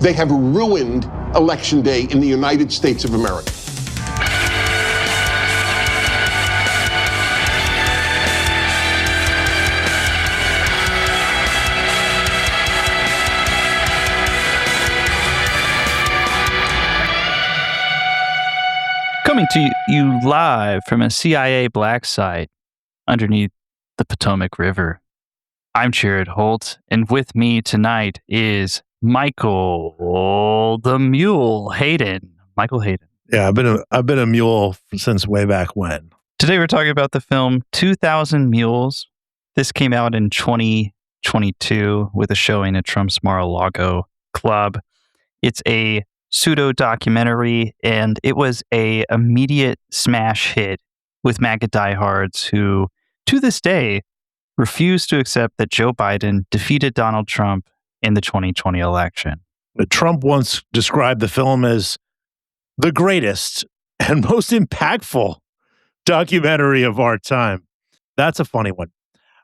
They have ruined Election Day in the United States of America. Coming to you live from a CIA black site underneath the Potomac River. I'm Jared Holt, and with me tonight is Michael the Mule Hayden. Michael Hayden. Yeah, I've been a mule since way back when. Today we're talking about the film 2000 Mules. This came out in 2022 with a showing at Trump's Mar-a-Lago Club. It's a pseudo-documentary, and it was a immediate smash hit with MAGA diehards who, to this day, refuse to accept that Joe Biden defeated Donald Trump in the 2020 election. Trump once described the film as the greatest and most impactful documentary of our time. That's a funny one.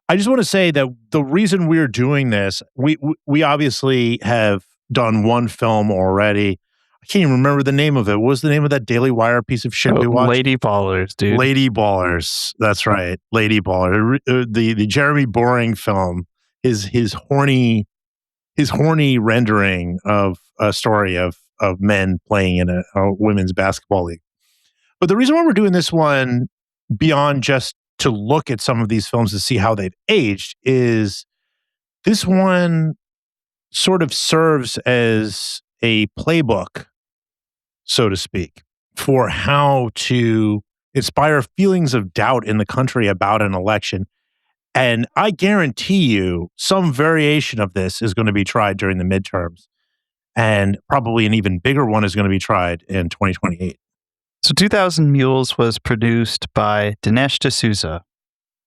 I just want to say that the reason we're doing this, we obviously have done one film already. I can't even remember the name of it. What was the name of that Daily Wire piece of shit we watched? Lady Ballers, dude. Lady Ballers. That's right. Lady Ballers. The Jeremy Boring film, his horny rendering of a story of men playing in a women's basketball league. But the reason why we're doing this one, beyond just to look at some of these films to see how they've aged, is this one sort of serves as a playbook, so to speak, for how to inspire feelings of doubt in the country about an election. And I guarantee you some variation of this is going to be tried during the midterms. And probably an even bigger one is going to be tried in 2028. So 2000 Mules was produced by Dinesh D'Souza.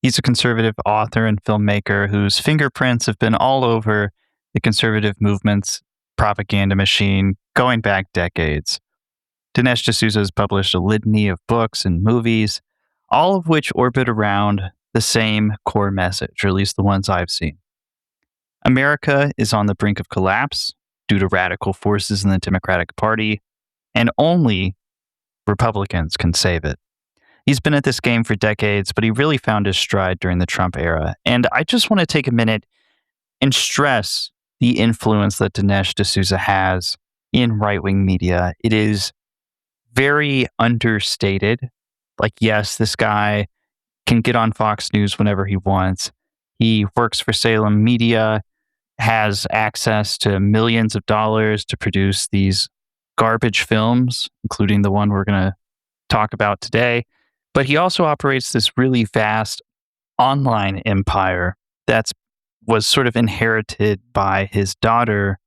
He's a conservative author and filmmaker whose fingerprints have been all over the conservative movement's propaganda machine going back decades. Dinesh D'Souza has published a litany of books and movies, all of which orbit around the same core message, or at least the ones I've seen. America is on the brink of collapse due to radical forces in the Democratic Party, and only Republicans can save it. He's been at this game for decades, but he really found his stride during the Trump era. And I just want to take a minute and stress the influence that Dinesh D'Souza has in right-wing media. It is very understated. Like, yes, this guy can get on Fox News whenever he wants. He works for Salem Media, has access to millions of dollars to produce these garbage films, including the one we're going to talk about today. But he also operates this really vast online empire that was sort of inherited by his daughter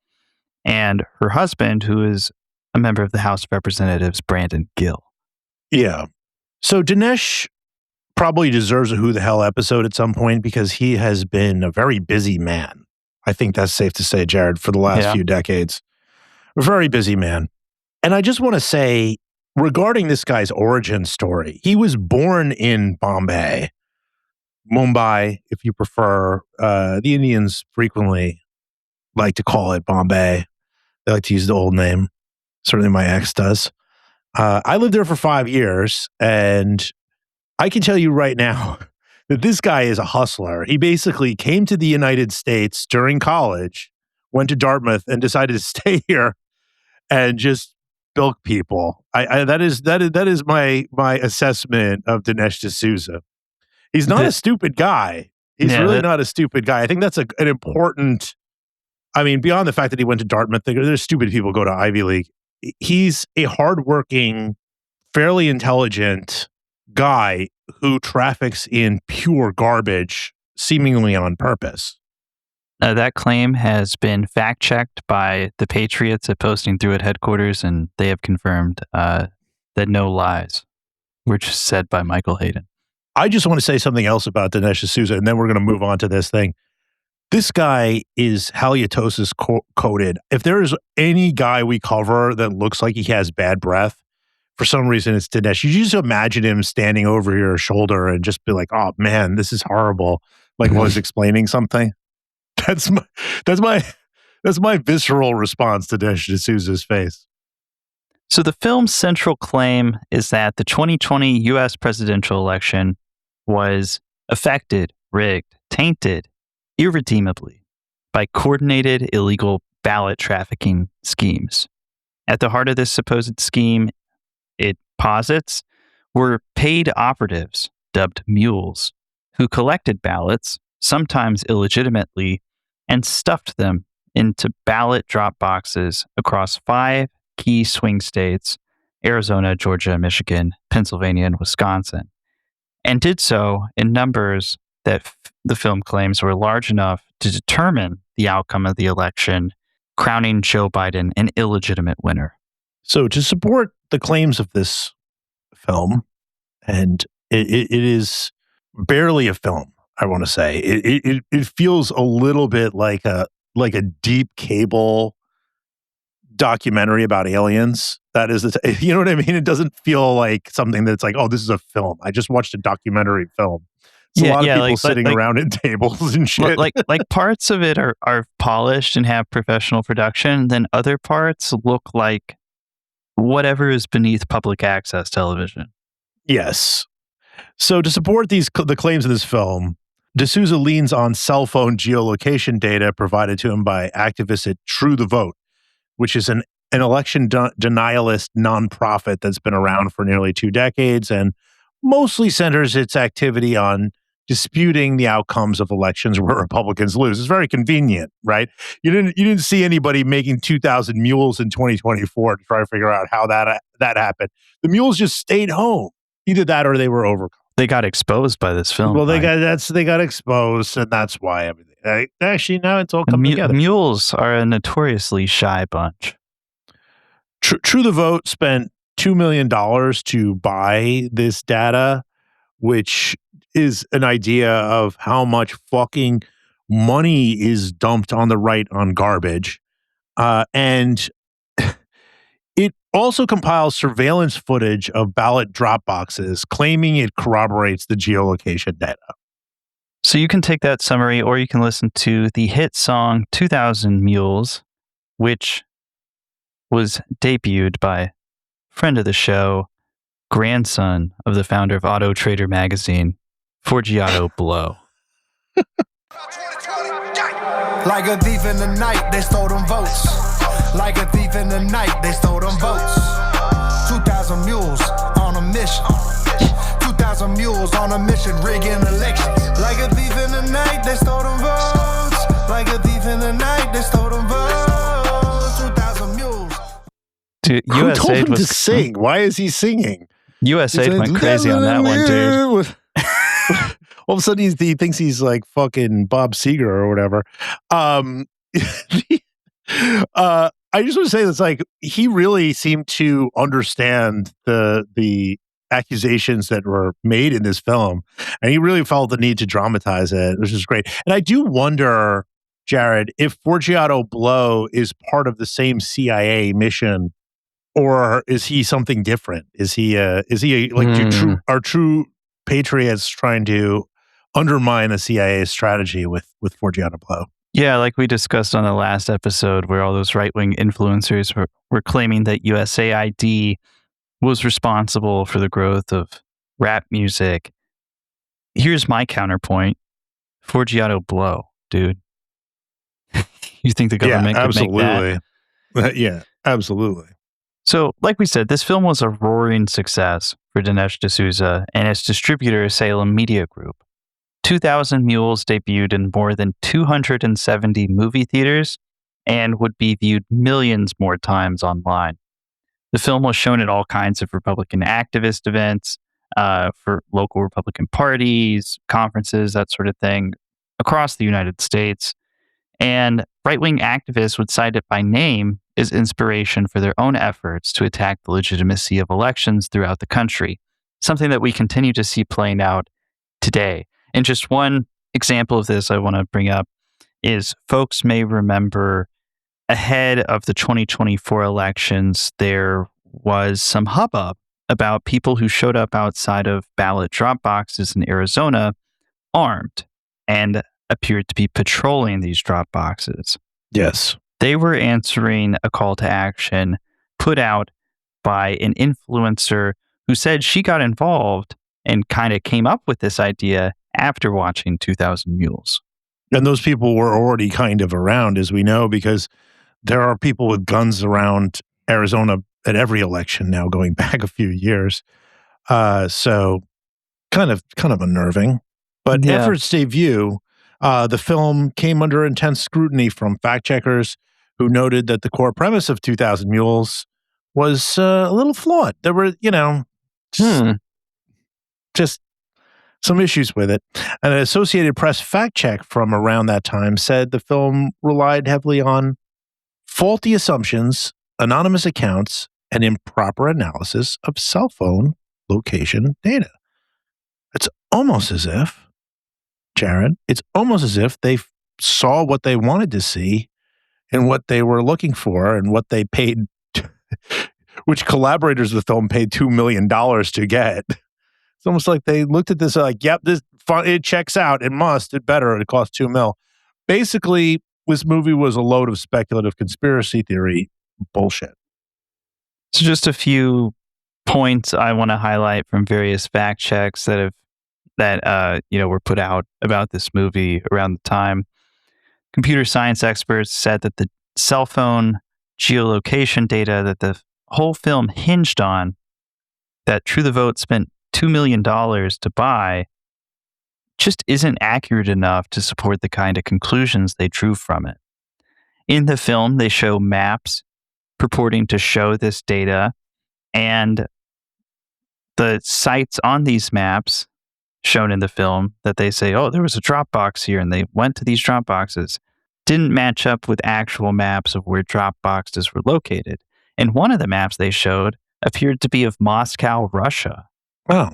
and her husband, who is a member of the House of Representatives, Brandon Gill. Yeah. So Dinesh probably deserves a Who the Hell episode at some point because he has been a very busy man. I think that's safe to say, Jared, for the last few decades. A very busy man. And I just want to say, regarding this guy's origin story, he was born in Mumbai, if you prefer. The Indians frequently like to call it Bombay. They like to use the old name. Certainly my ex does. I lived there for 5 years, and I can tell you right now that this guy is a hustler. He basically came to the United States during college, went to Dartmouth, and decided to stay here and just bilk people. That is my assessment of Dinesh D'Souza. He's not a stupid guy. He's really not a stupid guy. I think that's an important. I mean, beyond the fact that he went to Dartmouth, there's stupid people who go to Ivy League. He's a hardworking, fairly intelligent guy who traffics in pure garbage, seemingly on purpose. That claim has been fact-checked by the Patriots at Posting Through at headquarters, and they have confirmed that no lies were just said by Michael Hayden. I just want to say something else about Dinesh D'Souza, and then we're going to move on to this thing. This guy is halitosis coated. If there is any guy we cover that looks like he has bad breath, for some reason it's Dinesh. You just imagine him standing over your shoulder and just be like, "Oh man, this is horrible." Like while he's explaining something. That's That's my visceral response to Dinesh D'Souza's face. So the film's central claim is that the 2020 U.S. presidential election was affected, rigged, tainted irredeemably by coordinated illegal ballot trafficking schemes. At the heart of this supposed scheme, it posits, were paid operatives, dubbed Mules, who collected ballots, sometimes illegitimately, and stuffed them into ballot drop boxes across 5 key swing states: Arizona, Georgia, Michigan, Pennsylvania, and Wisconsin, and did so in numbers that the film claims were large enough to determine the outcome of the election, crowning Joe Biden an illegitimate winner. So to support the claims of this film, and it is barely a film, I want to say. It feels a little bit like a deep cable documentary about aliens. That is, you know what I mean? It doesn't feel like something that's like, oh, this is a film. I just watched a documentary film. It's a lot of people sitting around at tables and shit. Like parts of it are polished and have professional production. Then other parts look like whatever is beneath public access television. Yes. So to support the claims of this film, D'Souza leans on cell phone geolocation data provided to him by activists at True the Vote, which is an election denialist nonprofit that's been around for nearly 2 decades and mostly centers its activity on disputing the outcomes of elections where Republicans lose. It's very convenient, right? You didn't see anybody making 2,000 mules in 2024 to try to figure out how that happened. The mules just stayed home. Either that or they were overcome. They got exposed by this film. Well, they got exposed, and that's why everything. Actually, now it's all coming together. Mules are a notoriously shy bunch. True the Vote spent $2 million to buy this data, which is an idea of how much fucking money is dumped on the right on garbage. And it also compiles surveillance footage of ballot drop boxes, claiming it corroborates the geolocation data. So you can take that summary, or you can listen to the hit song 2,000 Mules, which was debuted by friend of the show, grandson of the founder of Auto Trader magazine, Forgiato Blow. Like a thief in the night, they stole them votes. Like a thief in the night, they stole them votes. 2,000 mules on a mission. 2,000 mules on a mission, rigging elections. Like a thief in the night, they stole them votes. Like a thief in the night, they stole them votes. 2,000 mules. Dude, Who told him to sing? Why is he singing? USA went crazy on that one, dude. All of a sudden, he thinks he's like fucking Bob Seger or whatever. I just want to say this: like, he really seemed to understand the accusations that were made in this film, and he really felt the need to dramatize it, which is great. And I do wonder, Jared, if Forgiato Blow is part of the same CIA mission, or is he something different? Is he are true patriots trying to undermine the CIA strategy with Forgiato Blow? Yeah, like we discussed on the last episode, where all those right-wing influencers were claiming that USAID was responsible for the growth of rap music. Here's my counterpoint. Forgiato Blow, dude. You think the government could make that? Yeah, absolutely. So, like we said, this film was a roaring success for Dinesh D'Souza and its distributor, Salem Media Group. 2,000 Mules debuted in more than 270 movie theaters and would be viewed millions more times online. The film was shown at all kinds of Republican activist events, for local Republican parties, conferences, that sort of thing, across the United States. And right-wing activists would cite it by name as inspiration for their own efforts to attack the legitimacy of elections throughout the country, something that we continue to see playing out today. And just one example of this I want to bring up is folks may remember ahead of the 2024 elections, there was some hubbub about people who showed up outside of ballot drop boxes in Arizona armed and appeared to be patrolling these drop boxes. Yes. They were answering a call to action put out by an influencer who said she got involved and kind of came up with this idea after watching 2000 Mules. And those people were already kind of around, as we know, because there are people with guns around Arizona at every election now, going back a few years. So kind of unnerving. But efforts debut, the film came under intense scrutiny from fact checkers who noted that the core premise of 2000 Mules was a little flawed. There were, just some issues with it. An Associated Press fact check from around that time said the film relied heavily on faulty assumptions, anonymous accounts, and improper analysis of cell phone location data. It's almost as if, Jared, they saw what they wanted to see and what they were looking for and what they paid, which collaborators of the film paid $2 million to get. It's almost like they looked at this like, yep, it checks out. It better. It costs $2 million. Basically, this movie was a load of speculative conspiracy theory bullshit. So just a few points I want to highlight from various fact checks that were put out about this movie around the time. Computer science experts said that the cell phone geolocation data that the whole film hinged on, that True the Vote spent $2 million to buy, just isn't accurate enough to support the kind of conclusions they drew from it. In the film, they show maps purporting to show this data, and the sites on these maps shown in the film that they say, oh, there was a drop box here, and they went to these drop boxes, didn't match up with actual maps of where drop boxes were located. And one of the maps they showed appeared to be of Moscow, Russia. Wow.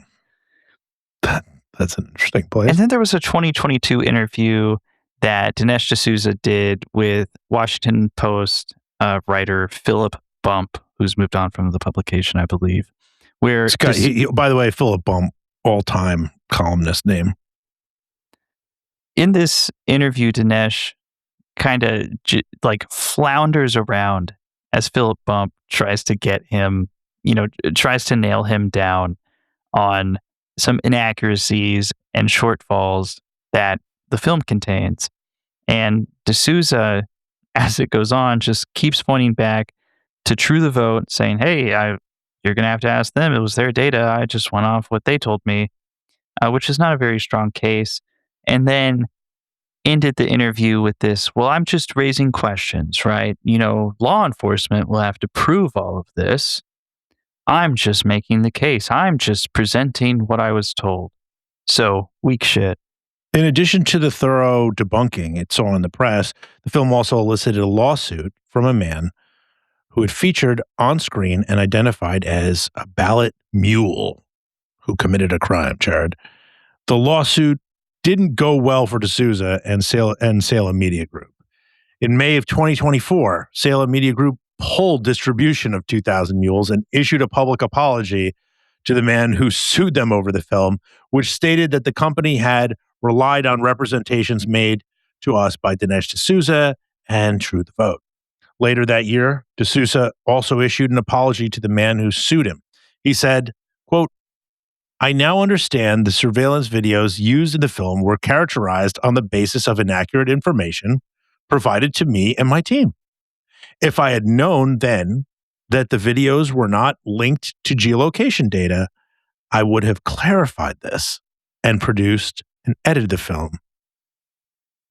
That's an interesting place. And then there was a 2022 interview that Dinesh D'Souza did with Washington Post writer Philip Bump, who's moved on from the publication, I believe. Where by the way, Philip Bump, all-time columnist name. In this interview, Dinesh kind of flounders around as Philip Bump tries to get him, tries to nail him down on some inaccuracies and shortfalls that the film contains. And D'Souza, as it goes on, just keeps pointing back to True the Vote, saying, hey, you're going to have to ask them. It was their data. I just went off what they told me, which is not a very strong case. And then ended the interview with this, well, I'm just raising questions, right? Law enforcement will have to prove all of this. I'm just making the case. I'm just presenting what I was told. So, weak shit. In addition to the thorough debunking it saw in the press, the film also elicited a lawsuit from a man who had featured on screen and identified as a ballot mule who committed a crime, Jared. The lawsuit didn't go well for D'Souza and Salem Media Group. In May of 2024, Salem Media Group pulled distribution of 2000 Mules and issued a public apology to the man who sued them over the film, which stated that the company had relied on representations made to us by Dinesh D'Souza and True the Vote. Later that year, D'Souza also issued an apology to the man who sued him. He said, quote, I now understand the surveillance videos used in the film were characterized on the basis of inaccurate information provided to me and my team. If I had known then that the videos were not linked to geolocation data, I would have clarified this and produced and edited the film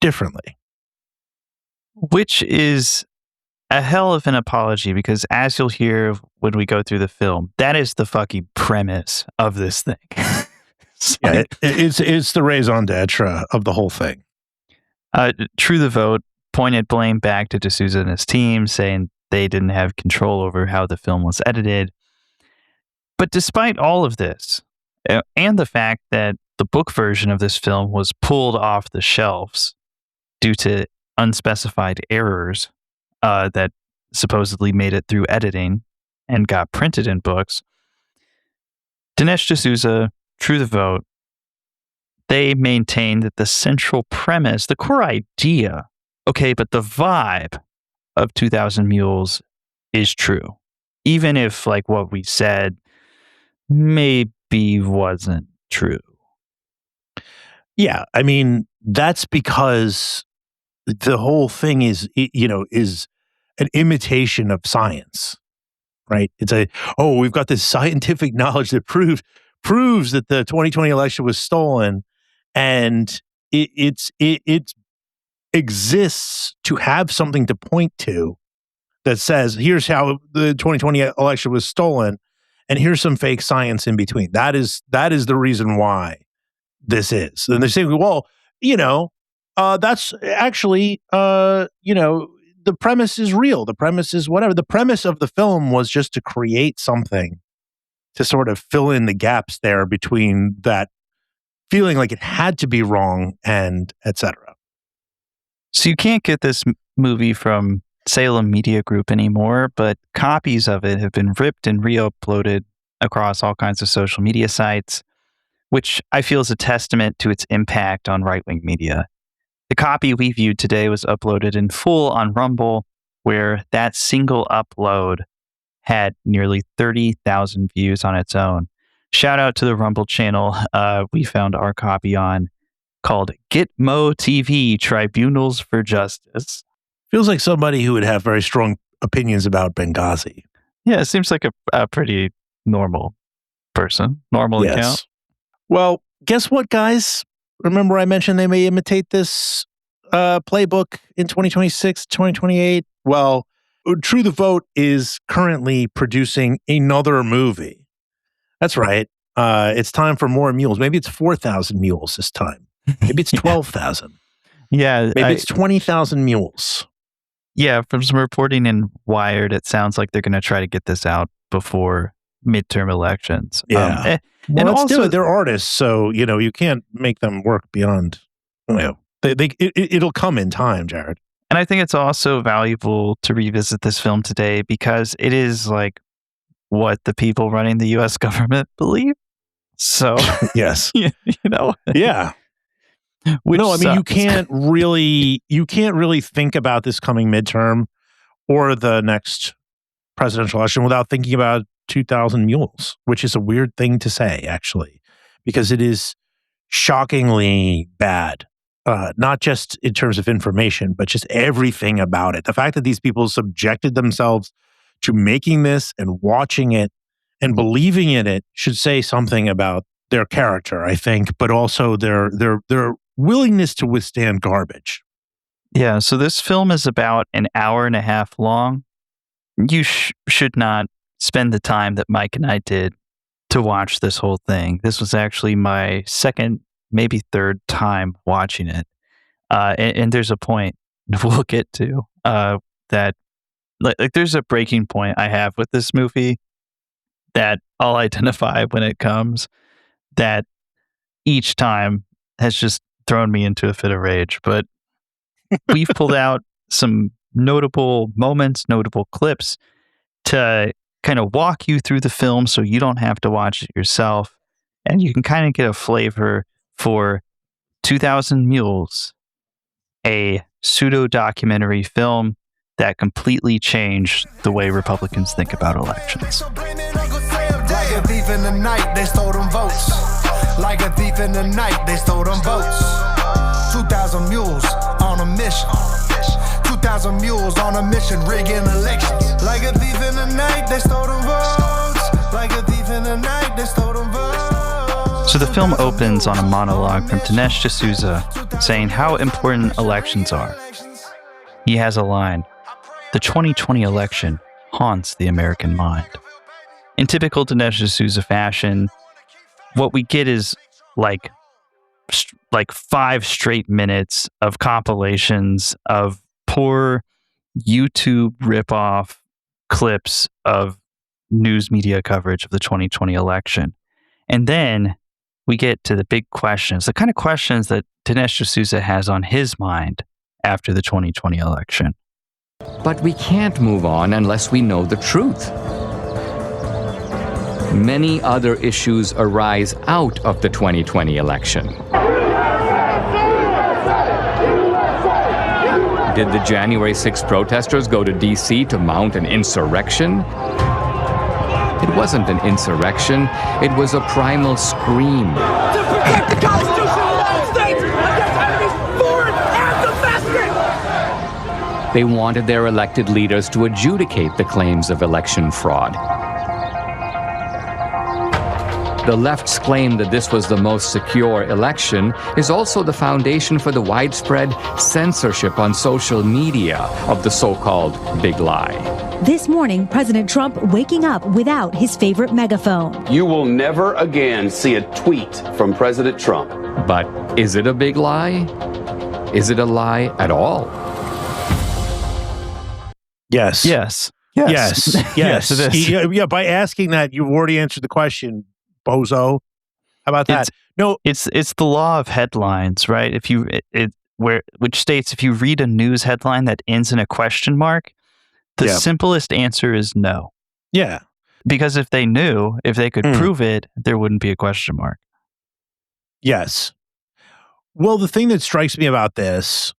differently. Which is a hell of an apology, because as you'll hear when we go through the film, that is the fucking premise of this thing. It's the raison d'etre of the whole thing. True the Vote pointed blame back to D'Souza and his team, saying they didn't have control over how the film was edited. But despite all of this, and the fact that the book version of this film was pulled off the shelves due to unspecified errors that supposedly made it through editing and got printed in books, Dinesh D'Souza, True the Vote, they maintain that the central premise, the core idea, okay, but the vibe of 2000 Mules is true. Even if like what we said maybe wasn't true. Yeah, I mean, that's because the whole thing is an imitation of science, right? It's we've got this scientific knowledge that proves that the 2020 election was stolen, and it exists to have something to point to that says, here's how the 2020 election was stolen, and here's some fake science in between. That is the reason why this is. And they say, well, that's actually, the premise is real. The premise is whatever. The premise of the film was just to create something to sort of fill in the gaps there between that feeling like it had to be wrong and etc. So you can't get this movie from Salem Media Group anymore, but copies of it have been ripped and re-uploaded across all kinds of social media sites, which I feel is a testament to its impact on right-wing media. The copy we viewed today was uploaded in full on Rumble, where that single upload had nearly 30,000 views on its own. Shout out to the Rumble channel we found our copy on, called Gitmo TV Tribunals for Justice. Feels like somebody who would have very strong opinions about Benghazi. Yeah, it seems like a pretty normal person, normal account. Well, guess what, guys? Remember I mentioned they may imitate this playbook in 2026, 2028? Well, True the Vote is currently producing another movie. That's right. It's time for more mules. Maybe it's 4,000 mules this time. Maybe it's 12,000. Yeah. Maybe it's 20,000 mules. Yeah, from some reporting in Wired, it sounds like they're going to try to get this out before midterm elections. Yeah. And also, they're artists, so, you can't make them work beyond, it'll come in time, Jared. And I think it's also valuable to revisit this film today because it is like what the people running the U.S. government believe. So, yes. Yeah. No, I mean, you can't really think about this coming midterm or the next presidential election without thinking about 2,000 Mules, which is a weird thing to say, actually, because it is shockingly bad, not just in terms of information, but just everything about it. The fact that these people subjected themselves to making this and watching it and believing in it should say something about their character, I think, but also their willingness to withstand garbage. Yeah, so this film is about an hour and a half long. You should not spend the time that Mike and I did to watch this whole thing. This was actually my second, maybe third time watching it. And there's a point we'll get to that, like there's a breaking point I have with this movie that I'll identify when it comes, that each time has just thrown me into a fit of rage. But we've pulled out some notable moments, notable clips to kind of walk you through the film so you don't have to watch it yourself. And you can kind of get a flavor for 2000 Mules, a pseudo-documentary film that completely changed the way Republicans think about elections. Like a thief in the night, they stole them votes. Like a thief in the night, they stole them votes. 2,000 mules on a mission. 2,000 mules on a mission, rigging elections. Like a thief in the night, they stole them votes. Like a thief in the night, they stole them votes. So the film opens on a monologue from Dinesh D'Souza saying how important elections are. He has a line, "The 2020 election haunts the American mind." In typical Dinesh D'Souza fashion, what we get is like 5 straight minutes of compilations of poor YouTube ripoff clips of news media coverage of the 2020 election. And then we get to the big questions, the kind of questions that Dinesh D'Souza has on his mind after the 2020 election. But we can't move on unless we know the truth. Many other issues arise out of the 2020 election. Did the January 6th protesters go to D.C. to mount an insurrection? It wasn't an insurrection. It was a primal scream. To protect the Constitution of the United States against enemies foreign and domestic! They wanted their elected leaders to adjudicate the claims of election fraud. The left's claim that this was the most secure election is also the foundation for the widespread censorship on social media of the so-called big lie. This morning, President Trump waking up without his favorite megaphone. You will never again see a tweet from President Trump. But is it a big lie? Is it a lie at all? Yes. Yes. Yes. Yes, it is. Yeah, by asking that, you've already answered the question, bozo. How about that? It's the law of headlines, right? If you which states if you read a news headline that ends in a question mark, the simplest answer is no. Yeah. Because if they could prove it, there wouldn't be a question mark. Yes. Well, the thing that strikes me about this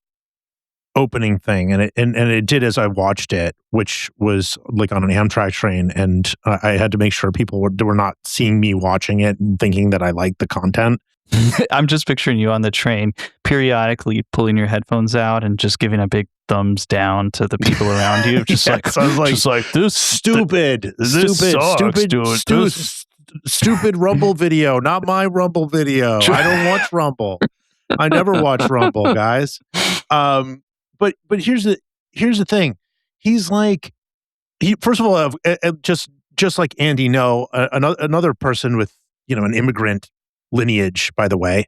opening thing, and it did as I watched it, which was like on an Amtrak train, and I had to make sure people were not seeing me watching it and thinking that I liked the content. I'm just picturing you on the train, periodically pulling your headphones out and just giving a big thumbs down to the people around you. Just this stupid Rumble video, not my Rumble video. I don't watch Rumble. I never watch Rumble, guys. But here's the thing. He's like, first of all, just like Andy Ngo, another person with an immigrant lineage, by the way,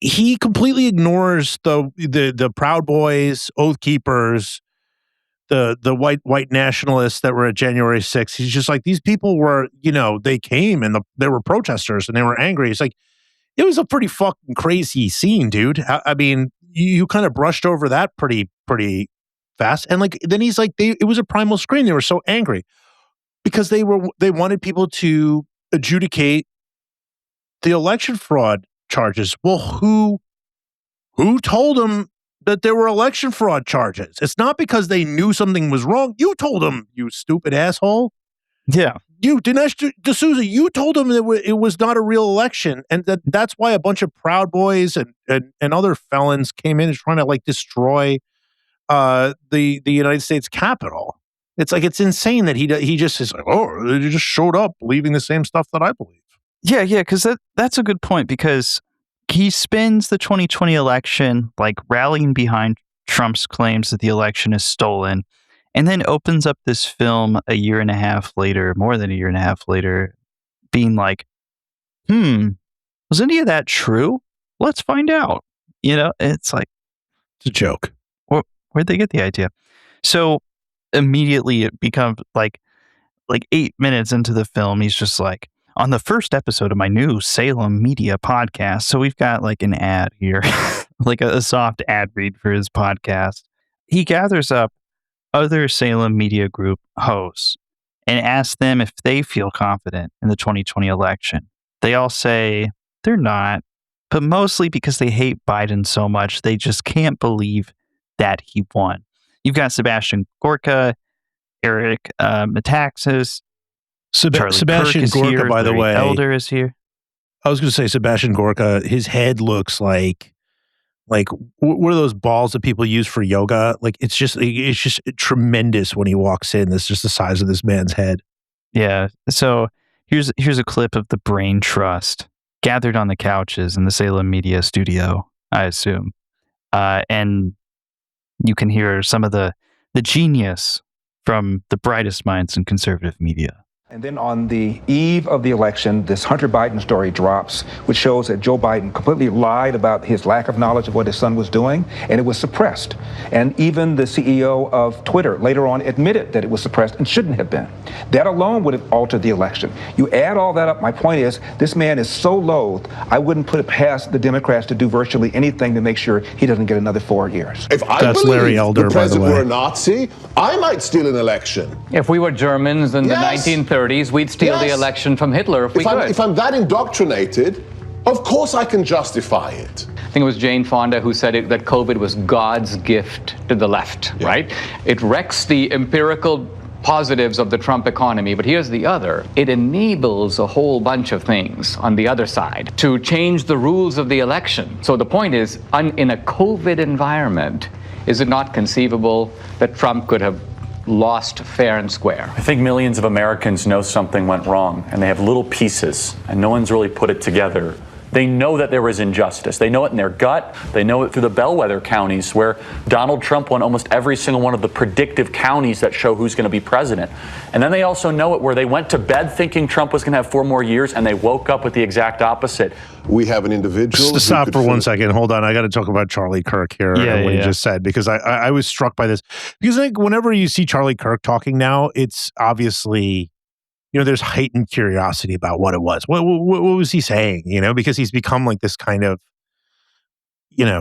he completely ignores the Proud Boys, Oath Keepers, the white nationalists that were at January 6th. He's just like, these people were, they came and they were protesters and they were angry. It's like, it was a pretty fucking crazy scene, dude. I mean, you kind of brushed over that pretty fast. And then he's like, it was a primal scream. They were so angry because they wanted people to adjudicate the election fraud charges. Well, who told them that there were election fraud charges? It's not because they knew something was wrong. You told them, you stupid asshole. Yeah. You, Dinesh D'Souza, you told them that it was not a real election, and that's why a bunch of Proud Boys and other felons came in and trying to destroy the United States Capitol. It's like, it's insane that he just is like, oh, they just showed up believing the same stuff that I believe. Yeah, because that's a good point, because he spends the 2020 election rallying behind Trump's claims that the election is stolen, and then opens up this film a year and a half later, more than a year and a half later, being like, was any of that true? Let's find out. It's like, it's a joke. Where'd they get the idea? So immediately it becomes like 8 minutes into the film, he's just like, on the first episode of my new Salem Media podcast. So we've got an ad here, a soft ad read for his podcast. He gathers up other Salem Media Group hosts and asks them if they feel confident in the 2020 election. They all say they're not, but mostly because they hate Biden so much, they just can't believe that he won. You've got Sebastian Gorka, Eric Metaxas, Sebastian Gorka, here, by the way, Elder is here. I was going to say Sebastian Gorka, his head looks like what are those balls that people use for yoga? It's just tremendous when he walks in. That's just the size of this man's head. Yeah. So here's a clip of the brain trust gathered on the couches in the Salem Media studio, I assume. And you can hear some of the genius from the brightest minds in conservative media. And then on the eve of the election, this Hunter Biden story drops, which shows that Joe Biden completely lied about his lack of knowledge of what his son was doing, and it was suppressed. And even the CEO of Twitter later on admitted that it was suppressed and shouldn't have been. That alone would have altered the election. You add all that up, my point is, this man is so loathed, I wouldn't put it past the Democrats to do virtually anything to make sure he doesn't get another 4 years. If I That's believe Larry Elder, the president by the way. were a Nazi, I might steal an election. If we were Germans in the 1930s, we'd steal the election from Hitler if we could. If I'm that indoctrinated, of course I can justify it. think it was Jane Fonda who said that COVID was God's gift to the left, right? It wrecks the empirical positives of the Trump economy, but here's the other. It enables a whole bunch of things on the other side to change the rules of the election. So the point is, in a COVID environment, is it not conceivable that Trump could have lost fair and square? I think millions of Americans know something went wrong, and they have little pieces, and no one's really put it together. They know that there was injustice. They know it in their gut. They know it through the bellwether counties where Donald Trump won almost every single one of the predictive counties that show who's going to be president. And then they also know it where they went to bed thinking Trump was going to have 4 more years, and they woke up with the exact opposite. We have an individual. Just to stop for 1 second. Hold on. I got to talk about Charlie Kirk here and what he just said, because I was struck by this. Because I think whenever you see Charlie Kirk talking now, it's obviously, there's heightened curiosity about what it was. What was he saying? Because he's become like this kind of,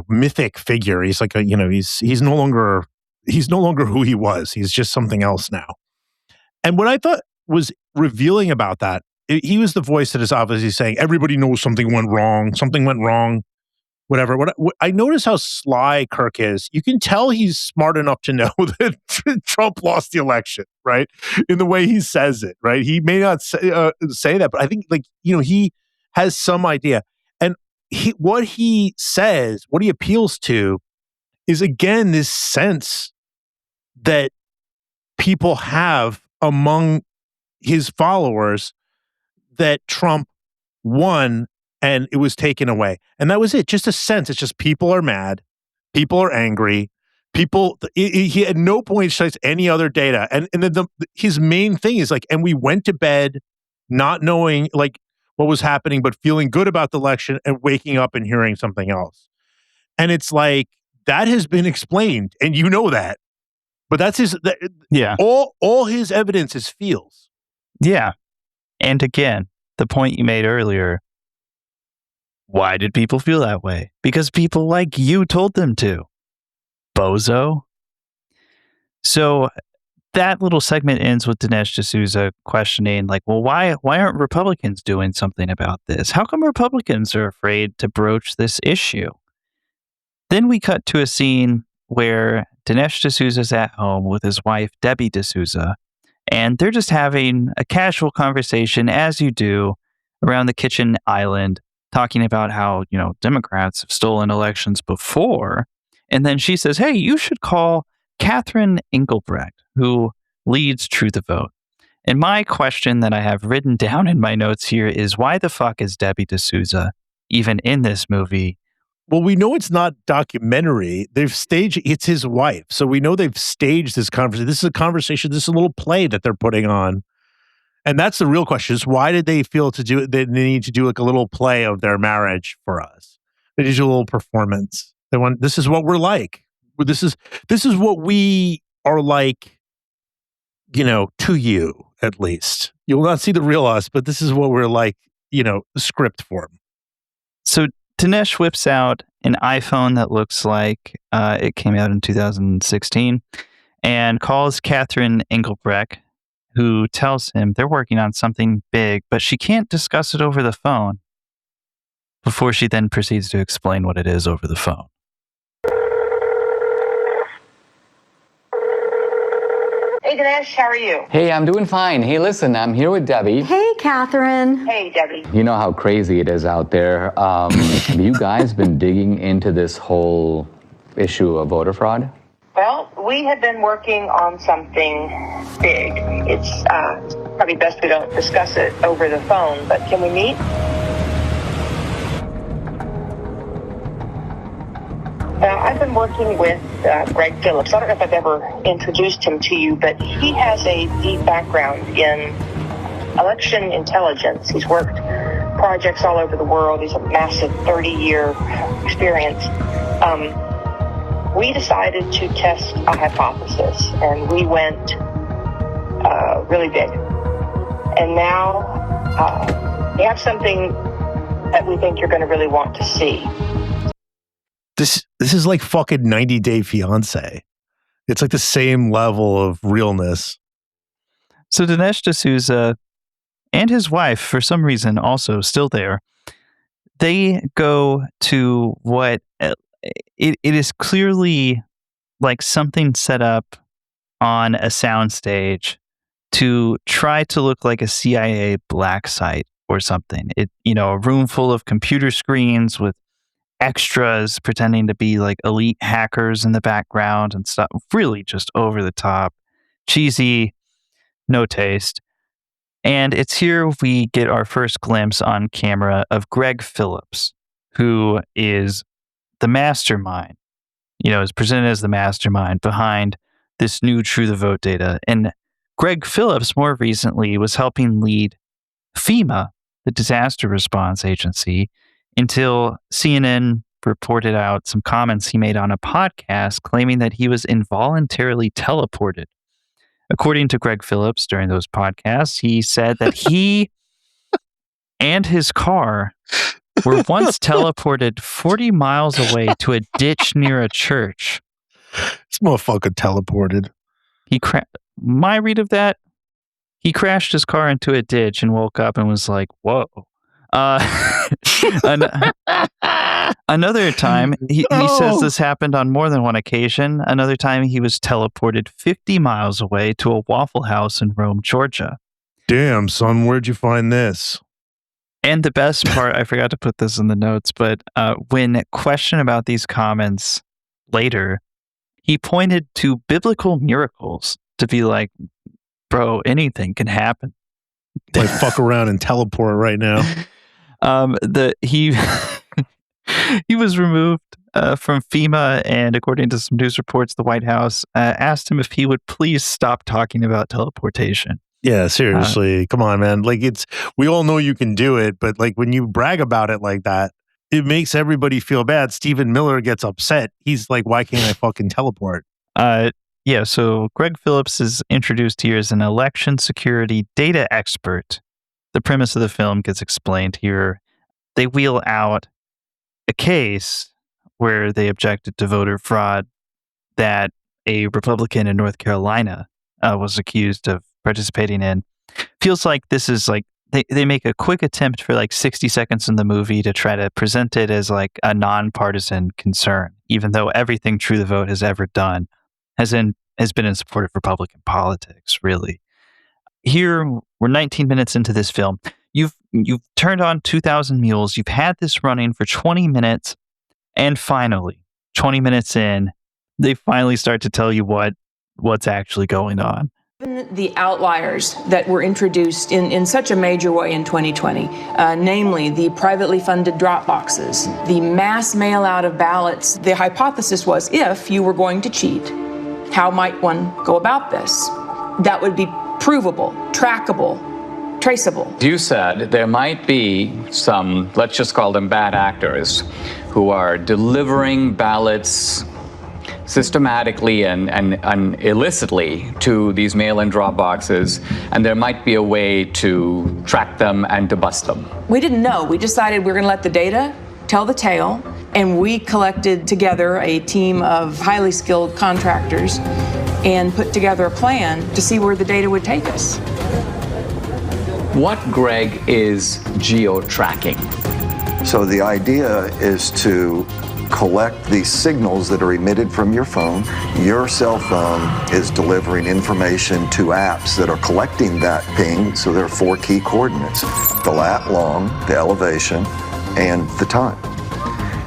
mythic figure. He's like he's no longer who he was. He's just something else now. And what I thought was revealing about that, he was the voice that is obviously saying everybody knows something went wrong, whatever. What I notice how sly Kirk is. You can tell he's smart enough to know that Trump lost the election, right? In the way he says it, right? He may not say that, but I think he has some idea. And what he says, what he appeals to, is again this sense that people have among his followers that Trump won and it was taken away. And that was it. Just a sense. It's just people are mad. People are angry. He at no point cites any other data. And then his main thing is and we went to bed not knowing what was happening, but feeling good about the election and waking up and hearing something else. And it's that has been explained. And you know that. But that's all his evidence is feels. Yeah. And again, the point you made earlier, why did people feel that way? Because people like you told them to. Bozo. So that little segment ends with Dinesh D'Souza questioning, why aren't Republicans doing something about this? How come Republicans are afraid to broach this issue? Then we cut to a scene where Dinesh D'Souza's at home with his wife, Debbie D'Souza, and they're just having a casual conversation, as you do, around the kitchen island, talking about how, Democrats have stolen elections before. And then she says, hey, you should call Catherine Engelbrecht, who leads True the Vote. And my question that I have written down in my notes here is, why the fuck is Debbie D'Souza even in this movie? Well, we know it's not documentary. They've staged, it's his wife. So we know they've staged this conversation. This is a conversation, this is a little play that they're putting on. And that's the real question, is why did they feel they need to do a little play of their marriage for us? They need to do a little performance. They want, this is what we're like. This is what we are like, to you, at least. You will not see the real us, but this is what we're like, script form. So Dinesh whips out an iPhone that looks like it came out in 2016 and calls Catherine Engelbrecht, who tells him they're working on something big, but she can't discuss it over the phone, before she then proceeds to explain what it is over the phone. Hey, Dinesh, how are you? Hey, I'm doing fine. Hey, listen, I'm here with Debbie. Hey, Catherine. Hey, Debbie. You know how crazy it is out there. Have you guys been digging into this whole issue of voter fraud? Well, we have been working on something big. It's probably best we don't discuss it over the phone, but can we meet? I've been working with Greg Phillips. I don't know if I've ever introduced him to you, but he has a deep background in election intelligence. He's worked projects all over the world. He's a massive 30-year experience. We decided to test a hypothesis, and we went really big. And now we have something that we think you're going to really want to see. This is like fucking 90 Day Fiancé. It's like the same level of realness. So Dinesh D'Souza and his wife, for some reason, also still there. they go to what it is clearly like something set up on a soundstage to try to look like a CIA black site or something. A room full of computer screens with extras pretending to be like elite hackers in the background and stuff. Really just over the top, cheesy, no taste. And it's here we get our first glimpse on camera of Greg Phillips, who is the mastermind, is presented as the mastermind behind this new True the Vote data. And Greg Phillips, more recently, was helping lead FEMA, the disaster response agency, until CNN reported out some comments he made on a podcast claiming that he was involuntarily teleported. According to Greg Phillips, during those podcasts, he said that he and his car were once teleported 40 miles away to a ditch near a church. This motherfucker teleported. My read of that, he crashed his car into a ditch and woke up and was like, whoa. Another time, he says this happened on more than one occasion. Another time, he was teleported 50 miles away to a Waffle House in Rome, Georgia. Damn, son, where'd you find this? And the best part, I forgot to put this in the notes, but when questioned about these comments later, he pointed to biblical miracles to be like, bro, anything can happen. Like fuck around and teleport right now. He was removed from FEMA, and according to some news reports, the White House asked him if he would please stop talking about teleportation. Yeah, seriously. Come on, man. Like we all know you can do it, but like when you brag about it like that, it makes everybody feel bad. Stephen Miller gets upset. He's like, why can't I fucking teleport? Yeah, so Greg Phillips is introduced here as an election security data expert. The premise of the film gets explained here. They wheel out a case where they objected to voter fraud that a Republican in North Carolina was accused of participating in. Feels like this is like they make a quick attempt for like 60 seconds in the movie to try to present it as like a nonpartisan concern, even though everything True the Vote has ever done has been in support of Republican politics, really. Here, we're 19 minutes into this film. You've turned on 2,000 Mules. You've had this running for 20 minutes, and finally, 20 minutes in, they finally start to tell you what's actually going on. The outliers that were introduced in such a major way in 2020, namely the privately funded drop boxes, the mass mail out of ballots. The hypothesis was, if you were going to cheat, how might one go about this? That would be provable, trackable, traceable. You said there might be some, let's just call them bad actors, who are delivering ballots systematically and illicitly to these mail-in drop boxes, and there might be a way to track them and to bust them. We didn't know. We decided we're going to let the data tell the tale, and we collected together a team of highly skilled contractors and put together a plan to see where the data would take us. What, Greg, is geo-tracking? So the idea is to collect the signals that are emitted from your phone. Your cell phone is delivering information to apps that are collecting that ping. So there are 4 key coordinates: the lat long, the elevation, and the time.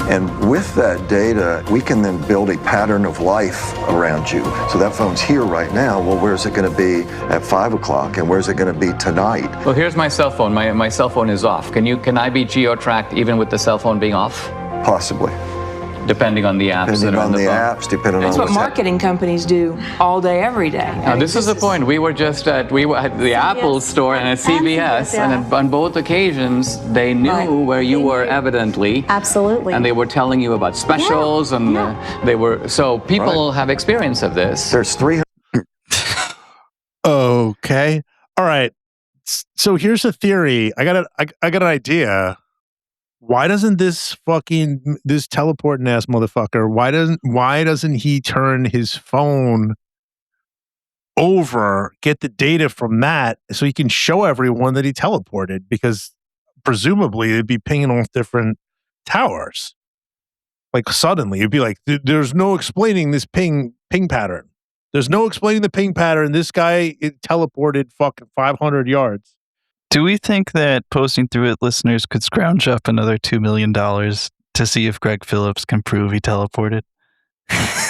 And with that data, we can then build a pattern of life around you. So that phone's here right now. Well, where's it going to be at 5 o'clock? And where's it going to be tonight? Well, here's my cell phone. My cell phone is off. Can I be geo-tracked even with the cell phone being off? Possibly. Depending on the apps that are on the phone. Apps, depending That's on what marketing companies do all day, every day. Now, this is the point. We were at the Apple store and at CVS, and on both occasions, they knew where you were evidently. Absolutely. And they were telling you about specials, and they were, so people have experience of this. There's 300. Okay. All right. So here's a theory. I got an idea. Why doesn't this teleporting ass motherfucker, why doesn't he turn his phone over, get the data from that so he can show everyone that he teleported? Because presumably they'd be pinging off different towers. Like suddenly, it'd be like, there's no explaining this ping pattern. There's no explaining the ping pattern. This guy teleported fucking 500 yards. Do we think that Posting Through It listeners could scrounge up another $2 million to see if Greg Phillips can prove he teleported?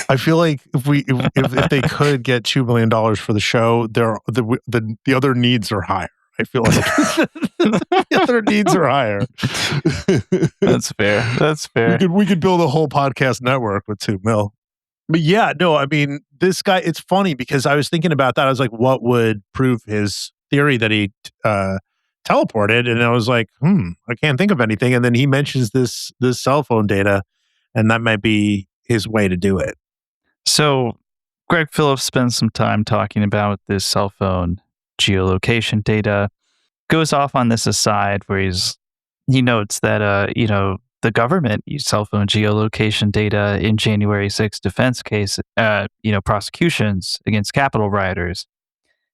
I feel like if they could get $2 million for the show, the other needs are higher. I feel like the other needs are higher. That's fair. That's fair. We could build a whole podcast network with $2 million. But yeah, no, I mean, this guy, it's funny because I was thinking about that. I was like, what would prove his theory that he teleported? And I was like, I can't think of anything. And then he mentions this cell phone data, and that might be his way to do it. So Greg Phillips spends some time talking about this cell phone geolocation data, goes off on this aside where he notes that the government used cell phone geolocation data in January 6th defense case, prosecutions against Capitol rioters,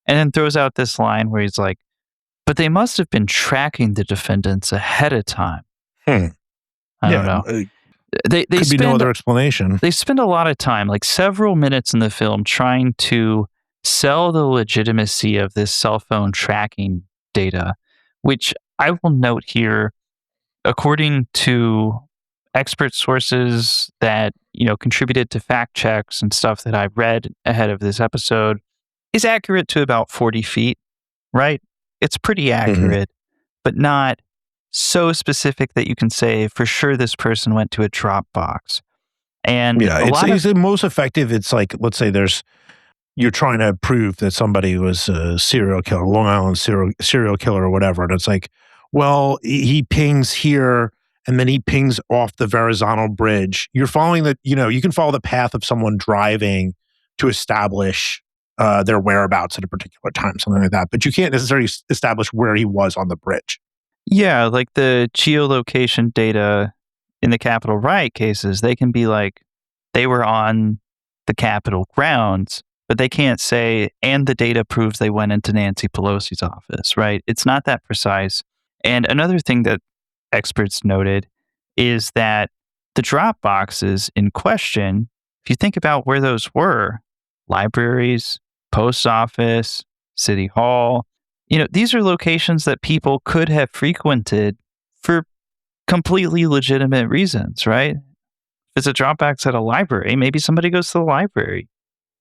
and then throws out this line where he's like, but they must have been tracking the defendants ahead of time. I don't know. They could be no other explanation. They spend a lot of time, like several minutes in the film, trying to sell the legitimacy of this cell phone tracking data, which I will note here, according to expert sources that contributed to fact checks and stuff that I've read ahead of this episode, is accurate to about 40 feet, right? It's pretty accurate, but not so specific that you can say for sure this person went to a drop box. And it's most effective. It's like, let's say you're trying to prove that somebody was a serial killer, Long Island serial killer or whatever. And it's like, well, he pings here and then he pings off the Verrazano Bridge. You're following you can follow the path of someone driving to establish their whereabouts at a particular time, something like that. But you can't necessarily establish where he was on the bridge. Yeah, like the geolocation data in the Capitol riot cases, they can be like, they were on the Capitol grounds, but they can't say, and the data proves they went into Nancy Pelosi's office, right? It's not that precise. And another thing that experts noted is that the drop boxes in question, if you think about where those were, libraries, post office, city hall, these are locations that people could have frequented for completely legitimate reasons, right? If it's a Dropbox at a library, maybe somebody goes to the library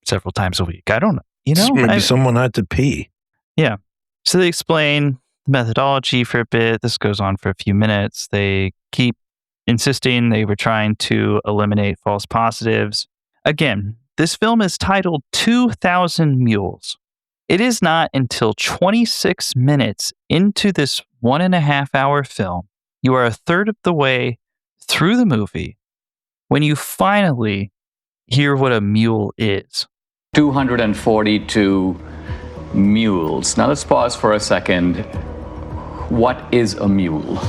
several times a week. I don't know. Maybe someone had to pee. Yeah. So they explain the methodology for a bit. This goes on for a few minutes. They keep insisting they were trying to eliminate false positives. Again, this film is titled 2,000 Mules. It is not until 26 minutes into this 1.5 hour film, you are a third of the way through the movie, when you finally hear what a mule is. 242 mules. Now let's pause for a second. What is a mule?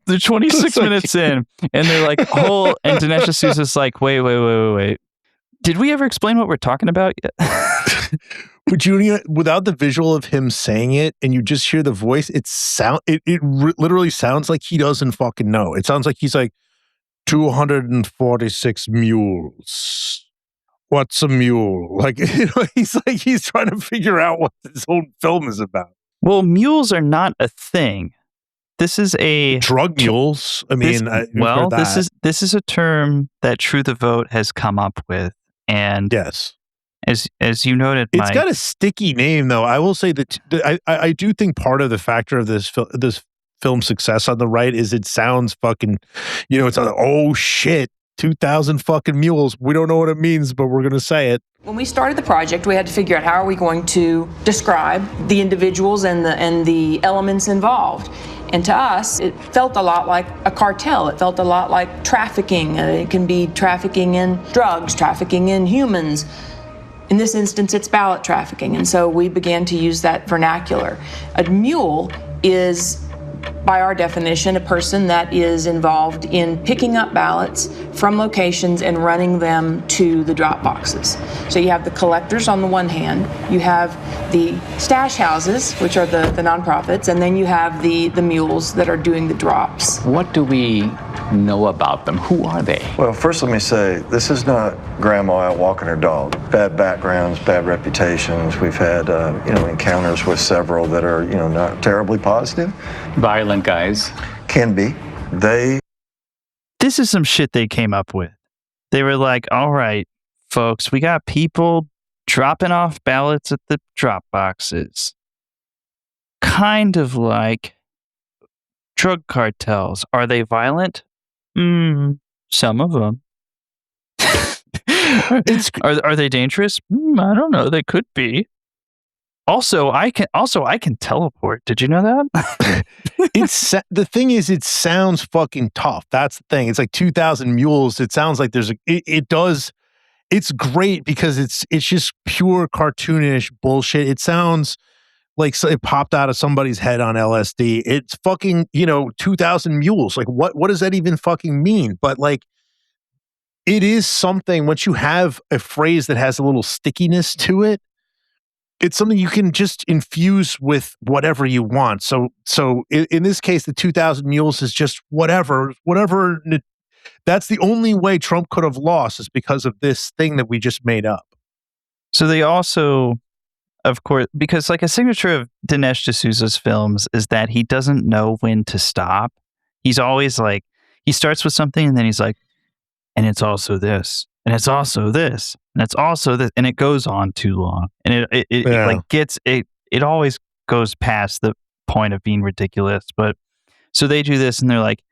They're 26 minutes in, and they're like, and Dinesh D'Souza's like, wait. Did we ever explain what we're talking about yet? But without the visual of him saying it, and you just hear the voice, it literally sounds like he doesn't fucking know. It sounds like he's like, 246 mules. What's a mule? Like, he's trying to figure out what this whole film is about. Well, mules are not a thing. This is a drug mules. This is a term that True the Vote has come up with, and yes, as you noted, it's got a sticky name though. I will say that I do think part of the factor of this film success on the right is it sounds fucking, it's like, oh shit, 2,000 fucking mules. We don't know what it means, but we're gonna say it. When we started the project, we had to figure out how are we going to describe the individuals and the elements involved. And to us, it felt a lot like a cartel. It felt a lot like trafficking. It can be trafficking in drugs, trafficking in humans. In this instance, it's ballot trafficking. And so we began to use that vernacular. A mule is, by our definition, a person that is involved in picking up ballots from locations and running them to the drop boxes. So you have the collectors on the one hand, you have the stash houses, which are the nonprofits, and then you have the mules that are doing the drops. What do we know about them? Who are they? Well, first let me say, this is not grandma out walking her dog. Bad backgrounds, bad reputations. We've had, encounters with several that are, not terribly positive. Violent guys. Can be. This is some shit they came up with. They were like, all right, folks, we got people dropping off ballots at the drop boxes. Kind of like drug cartels. Are they violent? Some of them. Are they dangerous? I don't know. They could be. Also, I can teleport. Did you know that? The thing is, it sounds fucking tough. That's the thing. It's like 2,000 Mules. It sounds like it's great because it's just pure cartoonish bullshit. It sounds like it popped out of somebody's head on LSD. It's fucking, 2,000 Mules. Like what does that even fucking mean? But like, it is something, once you have a phrase that has a little stickiness to it, it's something you can just infuse with whatever you want. So in this case, the 2,000 Mules is just whatever. That's the only way Trump could have lost, is because of this thing that we just made up. So they also, of course, because like a signature of Dinesh D'Souza's films is that he doesn't know when to stop. He's always like, he starts with something and then he's like, and it's also this, and it's also this, and it's also this, and it goes on too long, and it always goes past the point of being ridiculous. But so they do this, and they're like,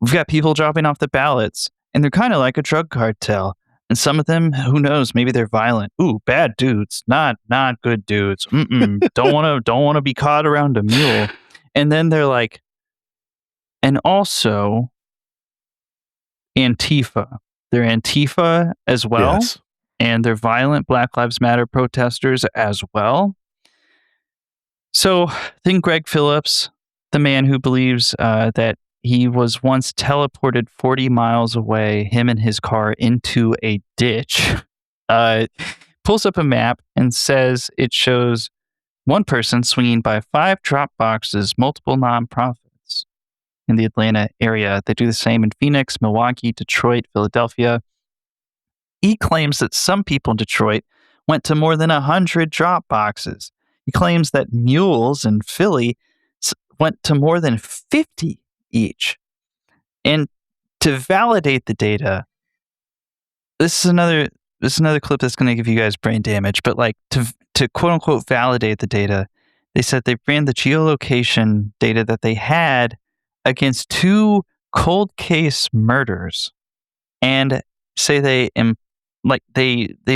we've got people dropping off the ballots, and they're kind of like a drug cartel, and some of them, who knows, maybe they're violent. Ooh, bad dudes, not good dudes. Don't want to be caught around a mule. And then they're like, and also Antifa. They're Antifa as well. Yes. And they're violent Black Lives Matter protesters as well. So then Greg Phillips, the man who believes that he was once teleported 40 miles away, him and his car, into a ditch, pulls up a map and says it shows one person swinging by 5 drop boxes, multiple nonprofits in the Atlanta area. They do the same in Phoenix, Milwaukee, Detroit, Philadelphia. He claims that some people in Detroit went to more than 100 drop boxes. He claims that Mules in Philly went to more than 50 each. And to validate the data, this is another clip that's going to give you guys brain damage, but like to quote unquote validate the data, they said they ran the geolocation data that they had against 2 cold case murders, and say they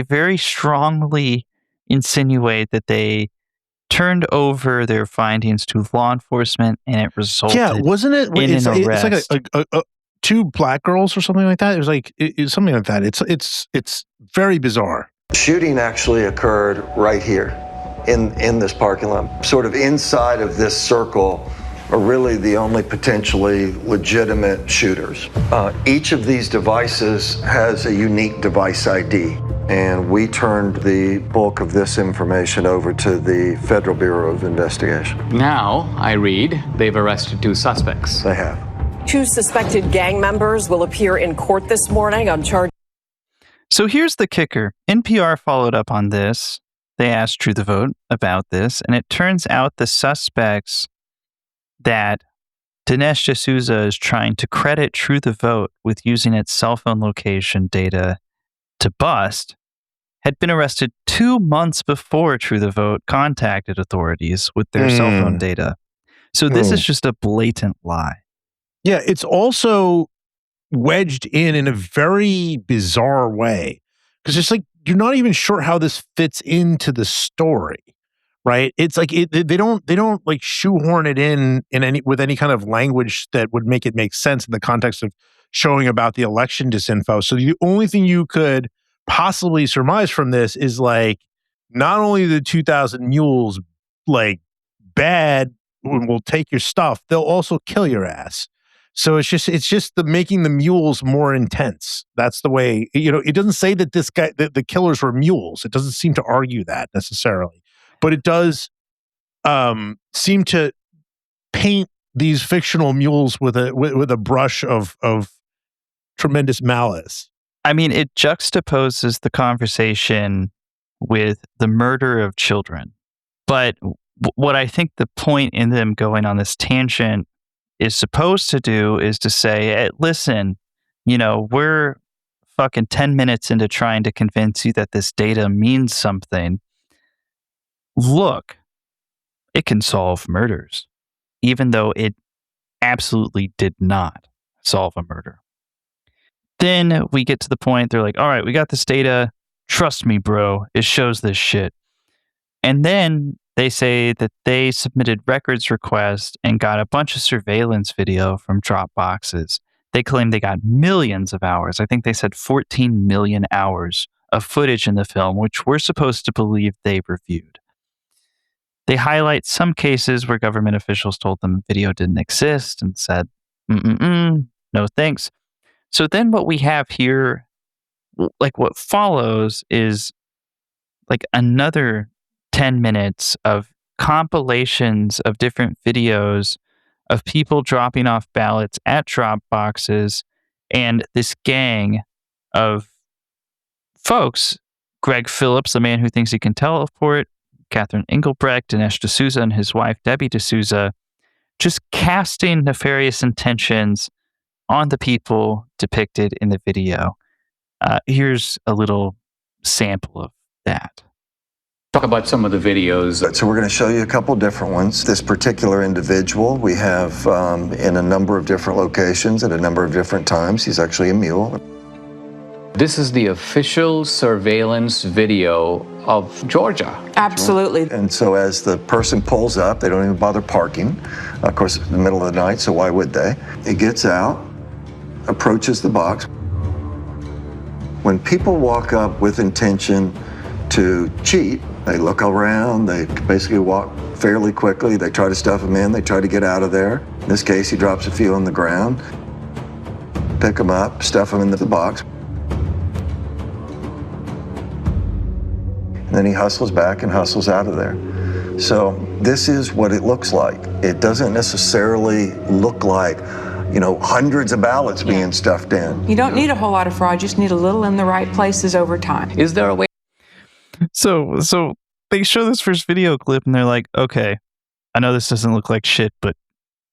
very strongly insinuate that they turned over their findings to law enforcement, and it resulted wasn't it in it's an arrest. like a 2 black girls or something like that? It was like something like that. It's very bizarre. Shooting actually occurred right here in this parking lot. Sort of inside of this circle are really the only potentially legitimate shooters. Each of these devices has a unique device ID, and we turned the bulk of this information over to the Federal Bureau of Investigation. Now, I read, they've arrested 2 suspects. They have. 2 suspected gang members will appear in court this morning on charges. So here's the kicker. NPR followed up on this. They asked True the Vote about this, and it turns out the suspects that Dinesh D'Souza is trying to credit True the Vote with using its cell phone location data to bust had been arrested 2 months before True the Vote contacted authorities with their cell phone data. So this is just a blatant lie. Yeah, it's also wedged in a very bizarre way, because it's like you're not even sure how this fits into the story. Right? It's like they don't like shoehorn it in any kind of language that would make it make sense in the context of showing about the election disinfo. So the only thing you could possibly surmise from this is like, not only the 2,000 Mules like bad and will take your stuff, they'll also kill your ass. So it's just the making the mules more intense. That's the way, it doesn't say that the killers were mules. It doesn't seem to argue that necessarily. But it does seem to paint these fictional mules with a brush of tremendous malice. I mean, it juxtaposes the conversation with the murder of children. But what I think the point in them going on this tangent is supposed to do is to say, hey, listen, we're fucking 10 minutes into trying to convince you that this data means something. Look, it can solve murders, even though it absolutely did not solve a murder. Then we get to the point, they're like, all right, we got this data. Trust me, bro. It shows this shit. And then they say that they submitted records requests and got a bunch of surveillance video from Dropboxes. They claim they got millions of hours. I think they said 14 million hours of footage in the film, which we're supposed to believe they reviewed. They highlight some cases where government officials told them video didn't exist and said, no thanks. So then what we have here, like what follows is like another 10 minutes of compilations of different videos of people dropping off ballots at drop boxes, and this gang of folks, Greg Phillips, the man who thinks he can teleport, Catherine Engelbrecht, Dinesh D'Souza, and his wife, Debbie D'Souza, just casting nefarious intentions on the people depicted in the video. Here's a little sample of that. Talk about some of the videos. So we're going to show you a couple different ones. This particular individual we have in a number of different locations at a number of different times. He's actually a mule. This is the official surveillance video of Georgia. Absolutely. And so as the person pulls up, they don't even bother parking. Of course, in the middle of the night, so why would they? It gets out, approaches the box. When people walk up with intention to cheat, they look around, they basically walk fairly quickly, they try to stuff them in, they try to get out of there. In this case, he drops a few on the ground, pick them up, stuff them into the box. And then he hustles back and hustles out of there. So this is what it looks like. It doesn't necessarily look like, hundreds of ballots being stuffed in. You don't need a whole lot of fraud, you just need a little in the right places over time. Is there a way? So they show this first video clip and they're like, okay, I know this doesn't look like shit, but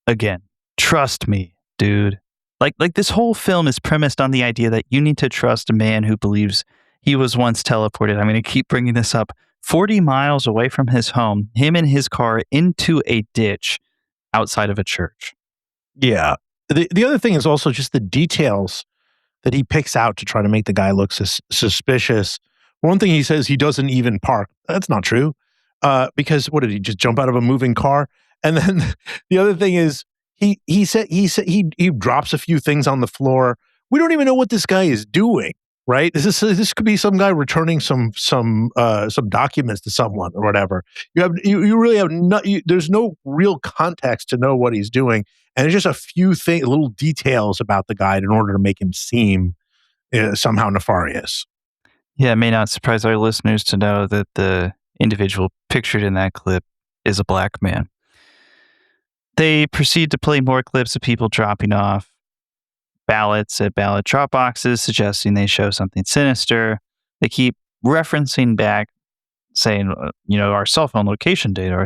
again, trust me, dude. Like this whole film is premised on the idea that you need to trust a man who believes he was once teleported. I'm going to keep bringing this up. 40 miles away from his home, him and his car into a ditch outside of a church. Yeah. The other thing is also just the details that he picks out to try to make the guy look suspicious. One thing he says, he doesn't even park. That's not true. Because what did he just jump out of a moving car? And then the other thing is he drops a few things on the floor. We don't even know what this guy is doing, right? This could be some guy returning some documents to someone or whatever. You really have there's no real context to know what he's doing, and it's just a few little details about the guy in order to make him seem somehow nefarious. Yeah, it may not surprise our listeners to know that the individual pictured in that clip is a black man. They proceed to play more clips of people dropping off ballots at ballot drop boxes, suggesting they show something sinister. They keep referencing back, saying, our cell phone location data,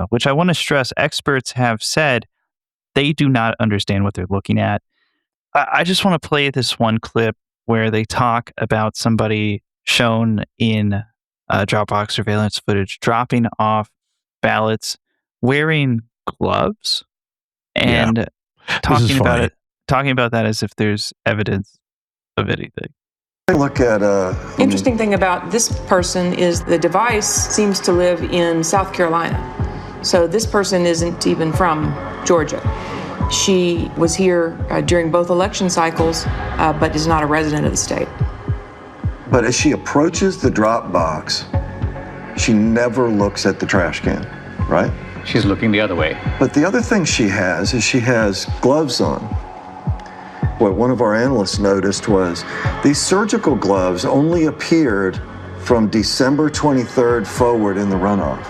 which I want to stress experts have said they do not understand what they're looking at. I just want to play this one clip where they talk about somebody shown in Dropbox surveillance footage dropping off ballots wearing gloves and talking about that as if there's evidence of anything. Look at Interesting thing about this person is the device seems to live in South Carolina. So this person isn't even from Georgia. She was here during both election cycles, but is not a resident of the state. But as she approaches the drop box, she never looks at the trash can, right? She's looking the other way. But the other thing she has is she has gloves on. What one of our analysts noticed was these surgical gloves only appeared from December 23rd forward in the runoff.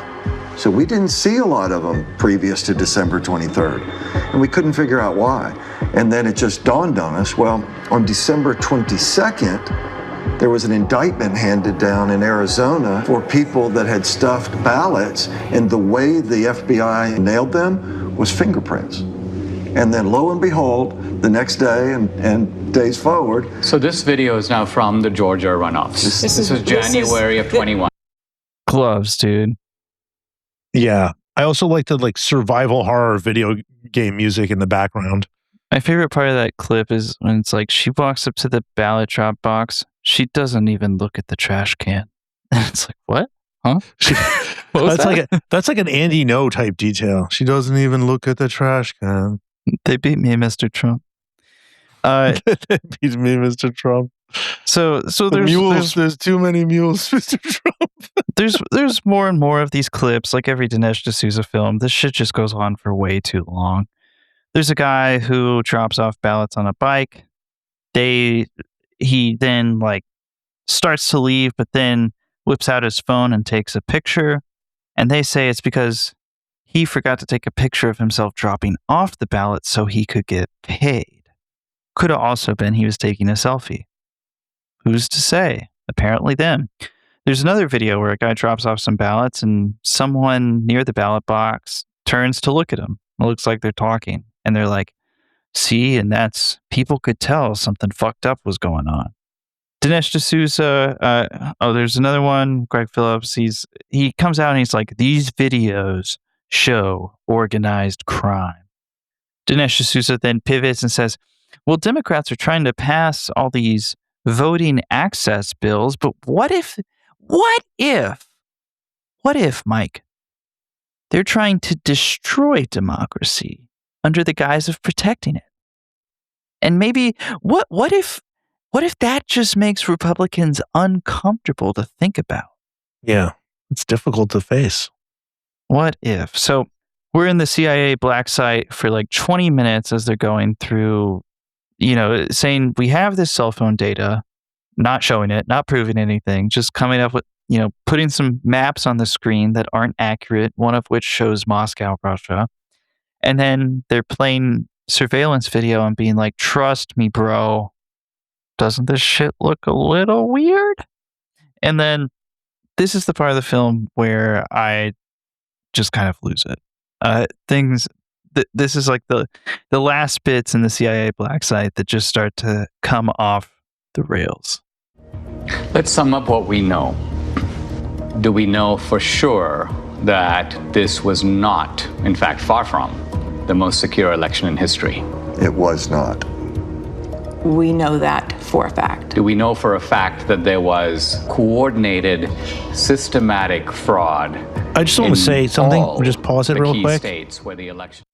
So we didn't see a lot of them previous to December 23rd, and we couldn't figure out why. And then it just dawned on us, well, on December 22nd, there was an indictment handed down in Arizona for people that had stuffed ballots, and the way the FBI nailed them was fingerprints. And then lo and behold, the next day and days forward. So this video is now from the Georgia runoffs. This is January of 21. Gloves, dude. Yeah. I also like the survival horror video game music in the background. My favorite part of that clip is when it's like she walks up to the ballot drop box. She doesn't even look at the trash can. It's like, what? Huh? What was that's like an Andy No type detail. She doesn't even look at the trash can. They beat me, Mr. Trump. They beat me, Mr. Trump. So there's too many mules, Mr. Trump. there's more and more of these clips, like every Dinesh D'Souza film. This shit just goes on for way too long. There's a guy who drops off ballots on a bike. He then starts to leave, but then whips out his phone and takes a picture. And they say it's because he forgot to take a picture of himself dropping off the ballot so he could get paid. Could have also been he was taking a selfie. Who's to say? Apparently them. There's another video where a guy drops off some ballots and someone near the ballot box turns to look at him. It looks like they're talking. And they're like, see, and that's, people could tell something fucked up was going on. Dinesh D'Souza, there's another one, Greg Phillips, he comes out and he's like, these videos show organized crime. Dinesh D'Souza then pivots and says, well, Democrats are trying to pass all these voting access bills, but what if, Mike, they're trying to destroy democracy under the guise of protecting it? And maybe, what if that just makes Republicans uncomfortable to think about? Yeah, it's difficult to face. What if? So we're in the CIA black site for 20 minutes as they're going through, saying we have this cell phone data, not showing it, not proving anything, just coming up with, putting some maps on the screen that aren't accurate, one of which shows Moscow, Russia. And then they're playing surveillance video and being like, trust me, bro. Doesn't this shit look a little weird? And then this is the part of the film where I just kind of lose it. This is the last bits in the CIA black site that just start to come off the rails. Let's sum up what we know. Do we know for sure that this was not, in fact, far from, the most secure election in history? It was not. We know that for a fact. Do we know for a fact that there was coordinated, systematic fraud? I just want to say something. We'll just pause it real quick. States where the election.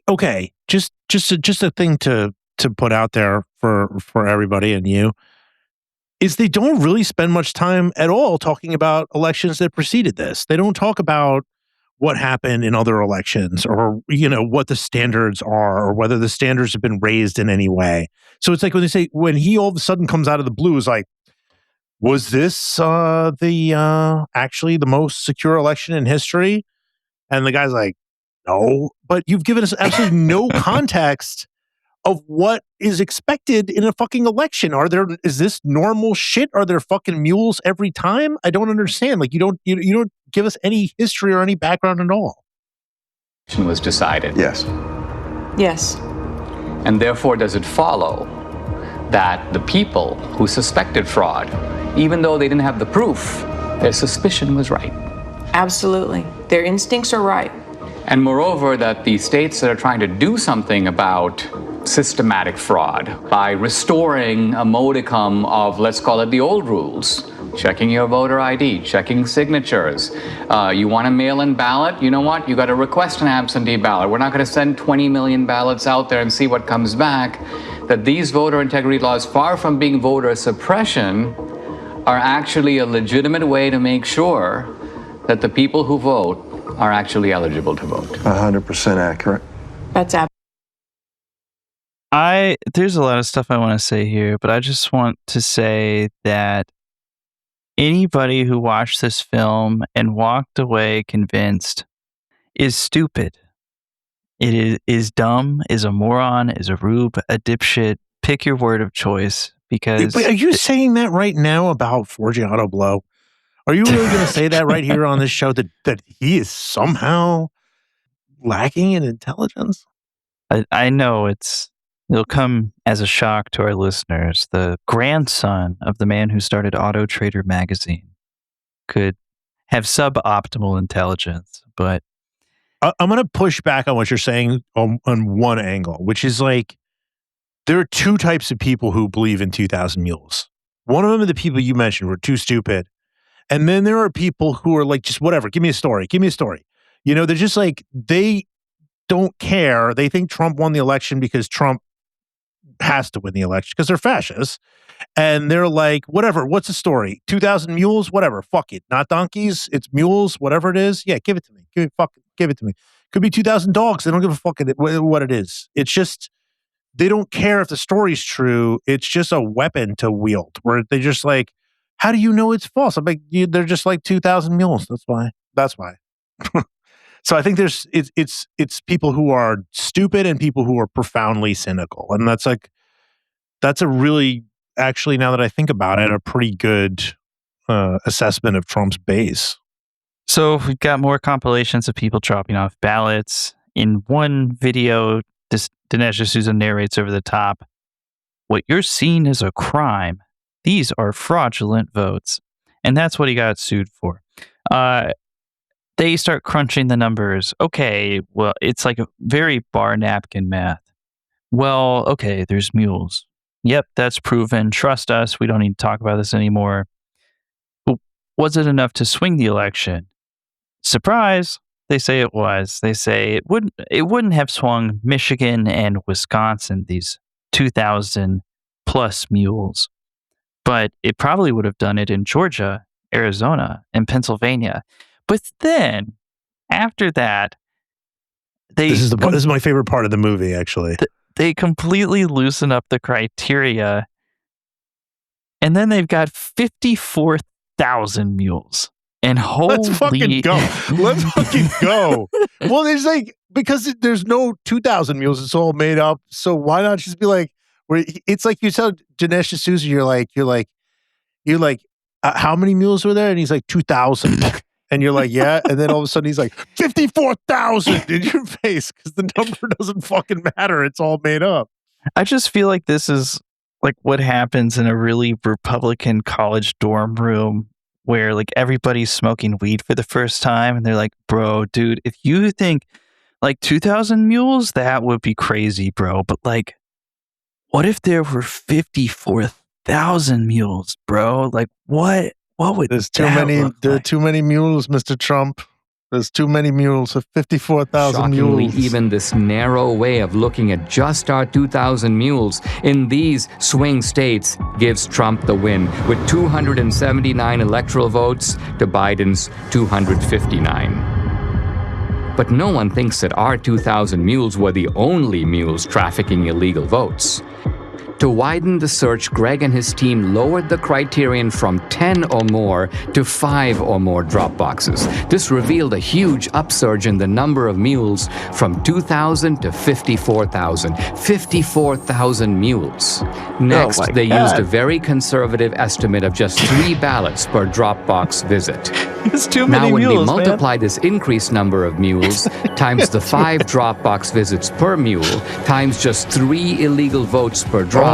Okay, just a thing to put out there for everybody and you is they don't really spend much time at all talking about elections that preceded this. They don't talk about what happened in other elections or, what the standards are or whether the standards have been raised in any way. So it's like when they say, when he all of a sudden comes out of the blue is like, was this actually the most secure election in history? And the guy's like, no, but you've given us absolutely no context of what is expected in a fucking election. Is this normal shit? Are there fucking mules every time? I don't understand. You don't give us any history or any background at all. Was decided. Yes. Yes. And therefore, does it follow that the people who suspected fraud, even though they didn't have the proof, their suspicion was right? Absolutely. Their instincts are right. And moreover, that the states that are trying to do something about systematic fraud by restoring a modicum of, let's call it the old rules, checking your voter ID, checking signatures. You want a mail-in ballot? You know what? You got to request an absentee ballot. We're not going to send 20 million ballots out there and see what comes back. That these voter integrity laws, far from being voter suppression, are actually a legitimate way to make sure that the people who vote are actually eligible to vote. 100% accurate. That's absolutely. There's a lot of stuff I want to say here, but I just want to say that Anybody who watched this film and walked away convinced is stupid. It is dumb, is a moron, is a rube, a dipshit. Pick your word of choice. Because are you saying that right now about Forgiato Blow? Are you really going to say that right here on this show that he is somehow lacking in intelligence? I know it'll come as a shock to our listeners. The grandson of the man who started Auto Trader magazine could have suboptimal intelligence, but I'm going to push back on what you're saying on one angle, which is like, there are two types of people who believe in 2,000 Mules. One of them are the people you mentioned were too stupid. And then there are people who are like, just whatever, give me a story. Give me a story. You know, they're just like, they don't care. They think Trump won the election because Trump has to win the election because they're fascists. And they're like, whatever, what's the story? 2,000 mules, whatever, fuck it. Not donkeys, it's mules, whatever it is. Yeah, give it to me. Give it to me. Could be 2,000 dogs. They don't give a fuck what it is. It's just, they don't care if the story's true. It's just a weapon to wield where they just like, how do you know it's false? I'm like, they're just like 2,000 mules. That's why. So I think it's people who are stupid and people who are profoundly cynical. And that's a really, actually, now that I think about it, a pretty good assessment of Trump's base. So we've got more compilations of people dropping off ballots. In one video, Dinesh D'Souza narrates over the top, "What you're seeing is a crime. These are fraudulent votes." And that's what he got sued for. They start crunching the numbers. Okay, well, it's like a very bar napkin math. Well, okay, there's mules. Yep, that's proven. Trust us. We don't need to talk about this anymore. But was it enough to swing the election? Surprise! They say it was. They say it wouldn't have swung Michigan and Wisconsin, these 2,000 plus mules. But it probably would have done it in Georgia, Arizona, and Pennsylvania. But then, after that, This is my favorite part of the movie, actually. They completely loosen up the criteria, and then they've got 54,000 mules. And let's fucking go. Let's fucking go. Well, there's like, because there's no 2,000 mules, it's all made up. So why not just be like, it's like you tell Dinesh D'Souza, you're like, how many mules were there? And he's like, 2,000. And you're like, yeah. And then all of a sudden he's like, 54,000 in your face because the number doesn't fucking matter. It's all made up. I just feel like this is like what happens in a really Republican college dorm room where like everybody's smoking weed for the first time. And they're like, bro, dude, if you think like 2,000 mules, that would be crazy, bro. But like, what if there were 54,000 mules, bro? Like, what would There's too many. There are too many mules, Mr. Trump. There's too many mules. 54,000 mules. Even this narrow way of looking at just our 2,000 mules in these swing states gives Trump the win with 279 electoral votes to Biden's 259. But no one thinks that our 2,000 mules were the only mules trafficking illegal votes. To widen the search, Greg and his team lowered the criterion from 10 or more to 5 or more drop boxes. This revealed a huge upsurge in the number of mules from 2,000 to 54,000. 54,000 mules. Next, they used a very conservative estimate of just 3 ballots per drop box visit. It's too many mules, Now, when we multiply this increased number of mules times the 5 drop box visits per mule times just 3 illegal votes per drop,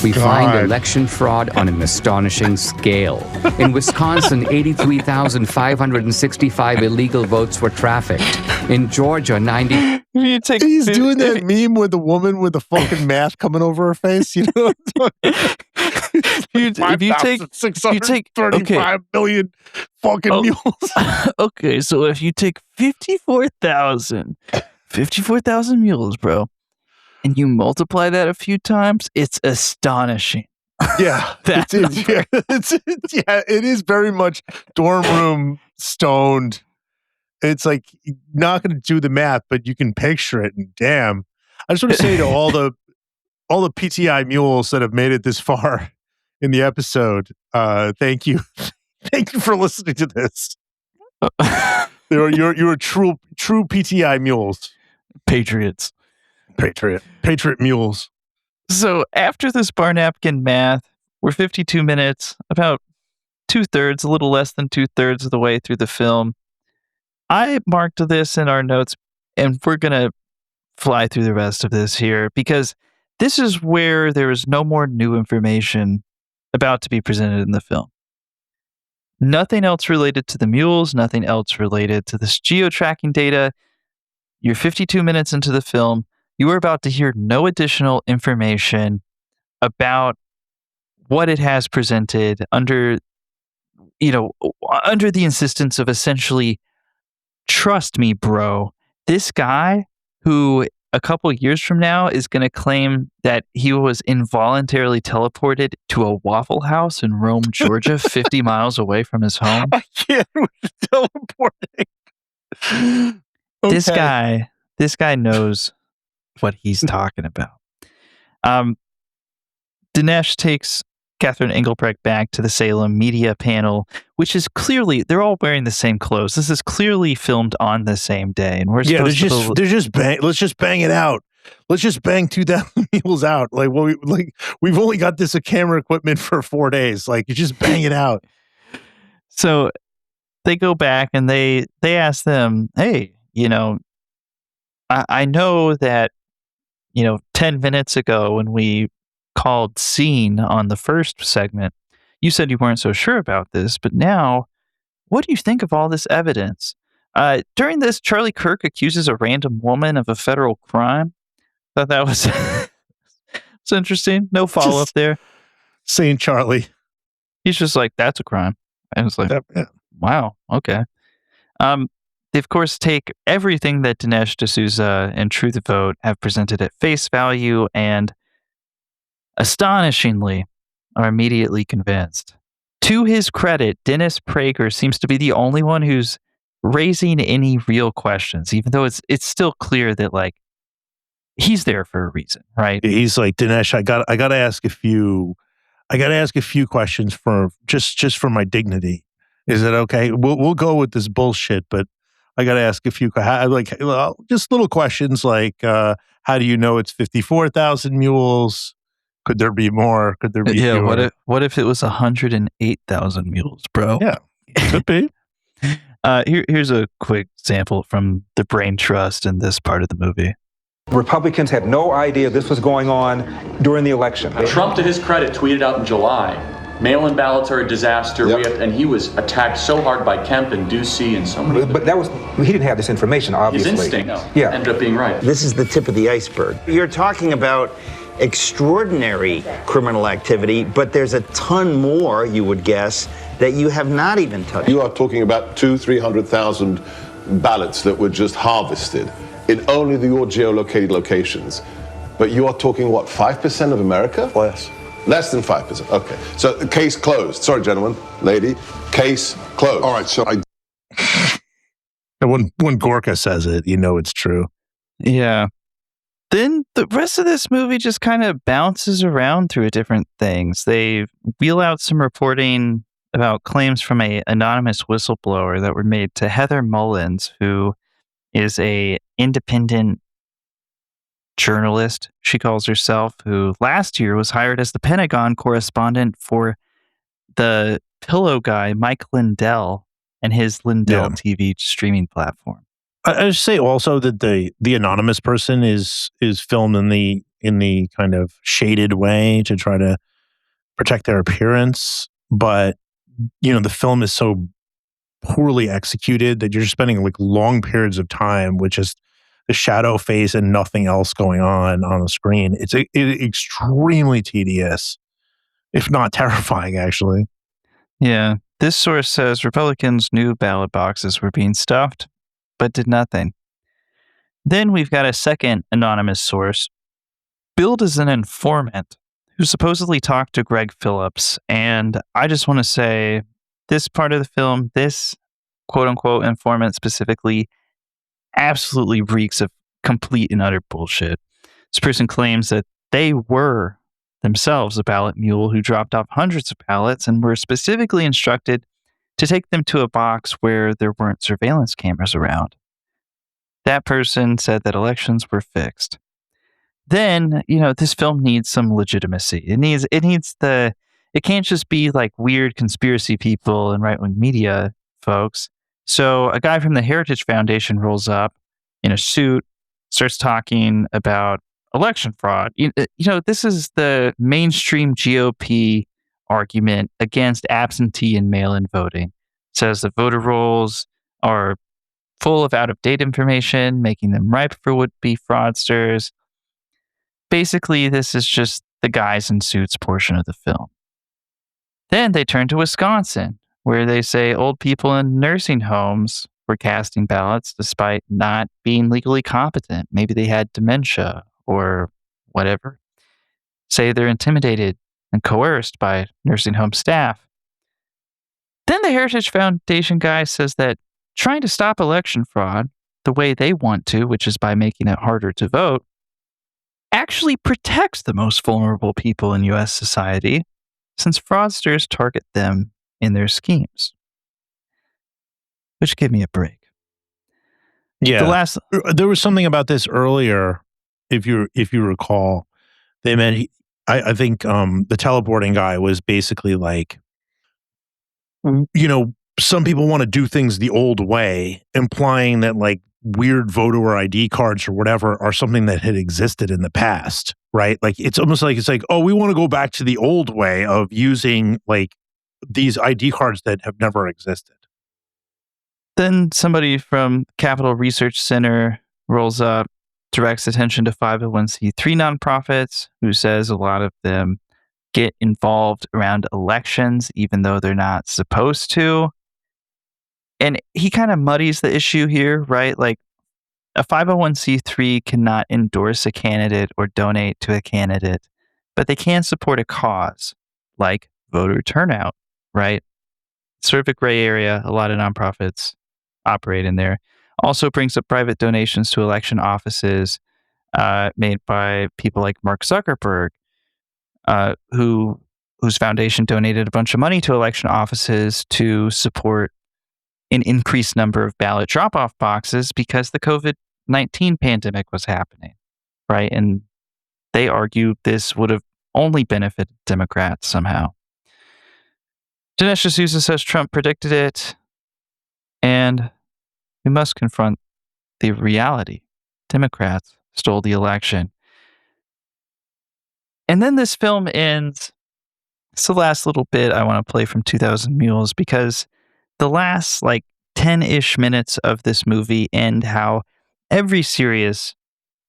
we find election fraud on an astonishing scale. In Wisconsin, 83,565 illegal votes were trafficked. In Georgia, 90... He's doing that meme with the woman with the fucking math coming over her face. You know, if you take 635 million fucking mules. Okay, so if you take 54,000 mules, bro, and you multiply that a few times, it's astonishing. Yeah, it is very much dorm room stoned. It's like not going to do the math, but you can picture it. And damn, I just want to say to all the PTI mules that have made it this far in the episode, thank you. Thank you for listening to this. You're true PTI mules. Patriots. Patriot mules. So after this bar napkin math, we're 52 minutes, about 2/3, a little less than 2/3 of the way through the film. I marked this in our notes, and we're going to fly through the rest of this here because this is where there is no more new information about to be presented in the film. Nothing else related to the mules, nothing else related to this geo-tracking data. You're 52 minutes into the film. You are about to hear no additional information about what it has presented under the insistence of essentially, trust me, bro, this guy who a couple years from now is going to claim that he was involuntarily teleported to a Waffle House in Rome, Georgia, 50 miles away from his home. I can't with teleporting. Okay. This guy knows what he's talking about. Dinesh takes Catherine Engelbrecht back to the Salem media panel, which is clearly, they're all wearing the same clothes. This is clearly filmed on the same day. And let's just bang it out. Let's just bang 2,000 mules out. We've only got this camera equipment for 4 days. You just bang it out. So they go back and they ask them, hey, I know that, 10 minutes ago when we called scene on the first segment, you said you weren't so sure about this, but now, what do you think of all this evidence? During this, Charlie Kirk accuses a random woman of a federal crime. Thought that was it's interesting. No follow-up there. Saying Charlie. He's just like, that's a crime. And it's like, wow, okay. They, of course, take everything that Dinesh D'Souza and True the Vote have presented at face value and astonishingly are immediately convinced. To his credit, Dennis Prager seems to be the only one who's raising any real questions, even though it's still clear that he's there for a reason, right? He's like, Dinesh, I gotta ask a few questions for just for my dignity. Is it okay? We'll go with this bullshit, but I gotta ask a few just little questions how do you know it's 54,000 mules? Could there be more? Could there be fewer? What if it was 108,000 mules, bro? Yeah, could be. Here's a quick sample from the Brain Trust in this part of the movie. Republicans had no idea this was going on during the election. Trump, to his credit, tweeted out in July, mail-in ballots are a disaster. Yep. And he was attacked so hard by Kemp and Ducey and so many. But he didn't have this information, obviously. His instinct ended up being right. This is the tip of the iceberg. You're talking about extraordinary criminal activity, but there's a ton more, you would guess, that you have not even touched. You are talking about 200,000-300,000 ballots that were just harvested in only your geolocated locations. But you are talking, what, 5% of America? Less. Less than 5%. Okay. So the case closed. Sorry, gentlemen, lady. Case closed. All right, so when Gorka says it, it's true. Yeah. Then the rest of this movie just kind of bounces around through different things. They wheel out some reporting about claims from an anonymous whistleblower that were made to Heather Mullins, who is a independent journalist, she calls herself, who last year was hired as the Pentagon correspondent for the pillow guy, Mike Lindell, and his Lindell TV streaming platform. I should say also that the anonymous person is filmed in the kind of shaded way to try to protect their appearance, but the film is so poorly executed that you're just spending long periods of time with just the shadow face and nothing else going on the screen. It's extremely tedious, if not terrifying, actually. Yeah. This source says Republicans knew ballot boxes were being stuffed, but did nothing. Then we've got a second anonymous source, billed as an informant, who supposedly talked to Greg Phillips. And I just want to say, this part of the film, this quote-unquote informant specifically, absolutely reeks of complete and utter bullshit. This person claims that they were themselves a ballot mule who dropped off hundreds of ballots and were specifically instructed to take them to a box where there weren't surveillance cameras around. That person said that elections were fixed. Then, this film needs some legitimacy. It can't just be like weird conspiracy people and right-wing media folks. So a guy from the Heritage Foundation rolls up in a suit, starts talking about election fraud. This is the mainstream GOP argument against absentee and mail-in voting. It says the voter rolls are full of out-of-date information, making them ripe for would-be fraudsters. Basically, this is just the guys in suits portion of the film. Then they turn to Wisconsin, where they say old people in nursing homes were casting ballots despite not being legally competent. Maybe they had dementia or whatever. Say they're intimidated and coerced by nursing home staff. Then the Heritage Foundation guy says that trying to stop election fraud the way they want to, which is by making it harder to vote, actually protects the most vulnerable people in U.S. society, since fraudsters target them in their schemes. Which gave me a break. Yeah. There was something about this earlier, if you recall. They meant I think the teleporting guy was basically like, some people want to do things the old way, implying that like weird voter or ID cards or whatever are something that had existed in the past, right? Like it's almost like oh, we want to go back to the old way of using like these ID cards that have never existed. Then somebody from Capital Research Center rolls up, directs attention to 501c3 nonprofits, who says a lot of them get involved around elections, even though they're not supposed to. And he kind of muddies the issue here, right? Like a 501c3 cannot endorse a candidate or donate to a candidate, but they can support a cause like voter turnout, right? Sort of a gray area. A lot of nonprofits operate in there. Also brings up private donations to election offices made by people like Mark Zuckerberg, whose foundation donated a bunch of money to election offices to support an increased number of ballot drop-off boxes because the COVID-19 pandemic was happening, right? And they argue this would have only benefited Democrats somehow. Dinesh D'Souza says Trump predicted it, and we must confront the reality. Democrats stole the election. And then this film ends. It's the last little bit I want to play from 2000 Mules, because the last 10-ish minutes of this movie end how every serious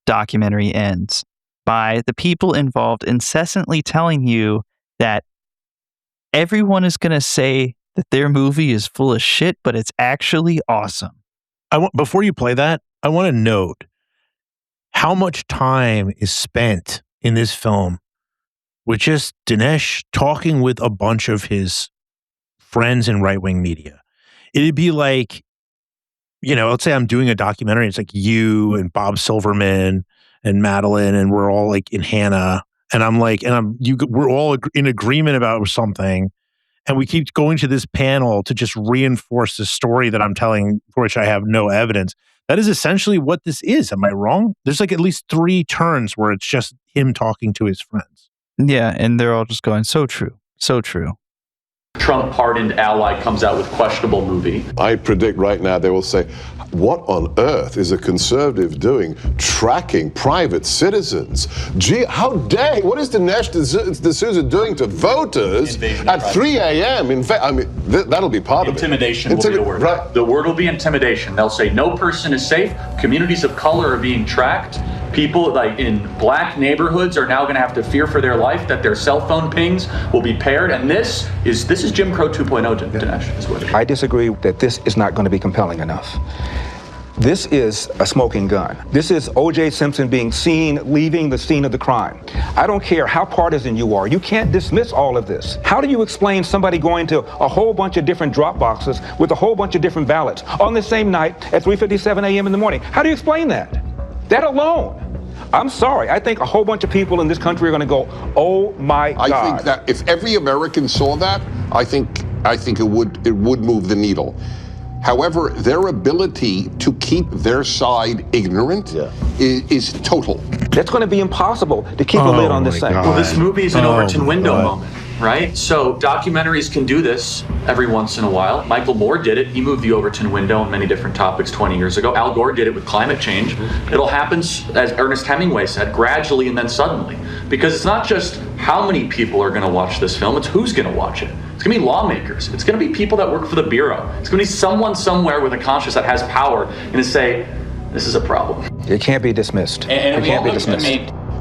documentary ends, by the people involved incessantly telling you that everyone is going to say that their movie is full of shit, but it's actually awesome. Before you play that, I want to note how much time is spent in this film with just Dinesh talking with a bunch of his friends in right-wing media. It'd be like, let's say I'm doing a documentary. It's like you and Bob Silverman and Madeline, and we're all like in Hannah, and we're all in agreement about something, and we keep going to this panel to just reinforce the story that I'm telling, for which I have no evidence. That is essentially what this is. Am I wrong? There's at least 3 turns where it's just him talking to his friends. Yeah, and they're all just going, so true, so true. Trump pardoned ally comes out with questionable movie. I predict right now they will say, what on earth is a conservative doing tracking private citizens? Gee, how dare, what is Dinesh D'Souza doing to voters at 3 a.m.? In fact, that'll be part of it. Intimidation will be the word. Right. The word will be intimidation. They'll say no person is safe. Communities of color are being tracked. People in black neighborhoods are now going to have to fear for their life that their cell phone pings will be paired. And this is Jim Crow 2.0, Dinesh, is what it is. I disagree that this is not going to be compelling enough. This is a smoking gun. This is O.J. Simpson being seen leaving the scene of the crime. I don't care how partisan you are. You can't dismiss all of this. How do you explain somebody going to a whole bunch of different drop boxes with a whole bunch of different ballots on the same night at 3:57 a.m. in the morning? How do you explain that? That alone. I'm sorry. I think a whole bunch of people in this country are going to go, oh my God. I think that if every American saw that, I think I think it would move the needle. However, their ability to keep their side ignorant is total. It's going to be impossible to keep a lid on this thing. Well, this movie is an Overton window moment, right? So documentaries can do this every once in a while. Michael Moore did it. He moved the Overton window on many different topics 20 years ago. Al Gore did it with climate change. It'll happen, as Ernest Hemingway said, gradually and then suddenly. Because it's not just how many people are going to watch this film, it's who's going to watch it. It's going to be lawmakers. It's going to be people that work for the Bureau. It's going to be someone somewhere with a conscience that has power and to say, this is a problem. It can't be dismissed. It can't be dismissed.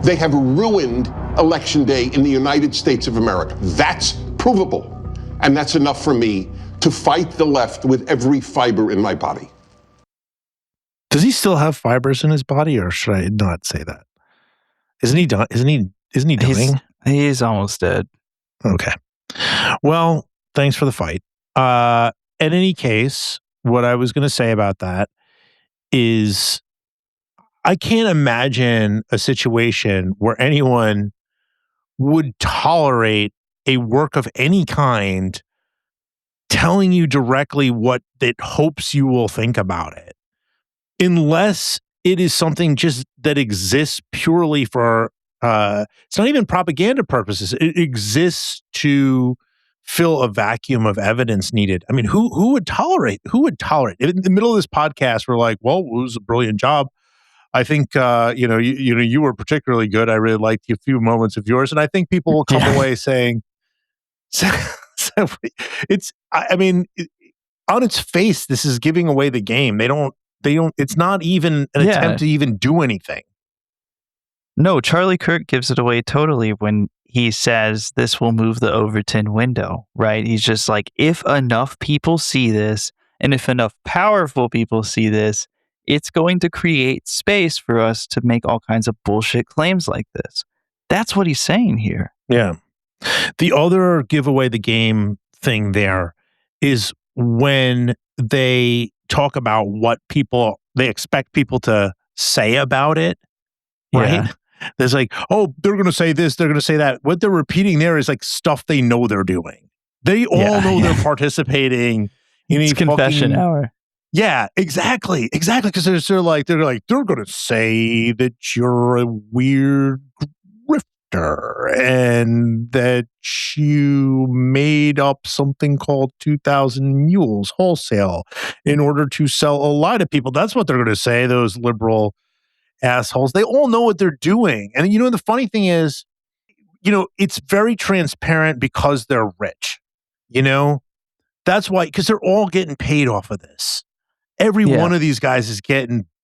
They have ruined Election Day in the United States of America. That's provable. And that's enough for me to fight the left with every fiber in my body. Does he still have fibers in his body, or should I not say that? Isn't he done? Isn't he dying? He's almost dead. Okay. Well, thanks for the fight. In any case, what I was going to say about that is I can't imagine a situation where anyone would tolerate a work of any kind telling you directly what it hopes you will think about it, unless it is something just that exists purely for it's not even propaganda purposes. It exists to fill a vacuum of evidence needed. I mean, who would tolerate? Who would tolerate? In the middle of this podcast, we're like, well, it was a brilliant job. I think you were particularly good. I really liked a few moments of yours, and I think people will come away saying, "It's." I mean, on its face, this is giving away the game. They don't. It's not even an attempt to even do anything. No, Charlie Kirk gives it away totally when he says this will move the Overton window, right? He's just like, if enough people see this, and if enough powerful people see this, it's going to create space for us to make all kinds of bullshit claims like this. That's what he's saying here. Yeah. The other give away the game thing there is when they talk about what they expect people to say about it, right? Yeah. There's like, oh, they're going to say this, they're going to say that. What they're repeating there is like stuff they know they're doing. They all know they're participating in a confession hour. Yeah, exactly. Because they're going to say that you're a weird grifter and that you made up something called 2,000 Mules wholesale in order to sell a lie to people. That's what they're going to say, those liberal assholes. They all know what they're doing. And the funny thing is, it's very transparent because they're rich. That's why, because they're all getting paid off of this. Every one of these guys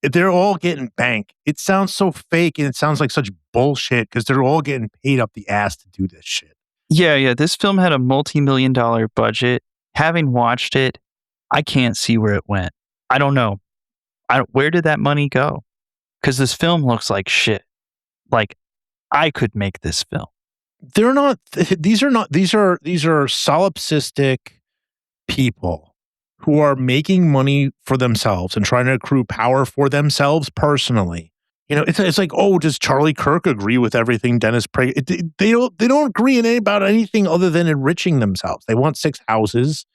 they're all getting bank. It sounds so fake and it sounds like such bullshit because they're all getting paid up the ass to do this shit. Yeah. This film had a multi-million-dollar budget. Having watched it, I can't see where it went. I don't know. Where did that money go? Because this film looks like shit. Like, I could make this film. They're not. These are solipsistic people who are making money for themselves and trying to accrue power for themselves personally. It's like, oh, does Charlie Kirk agree with everything Dennis Prager? They don't agree about anything other than enriching themselves. They want 6 houses.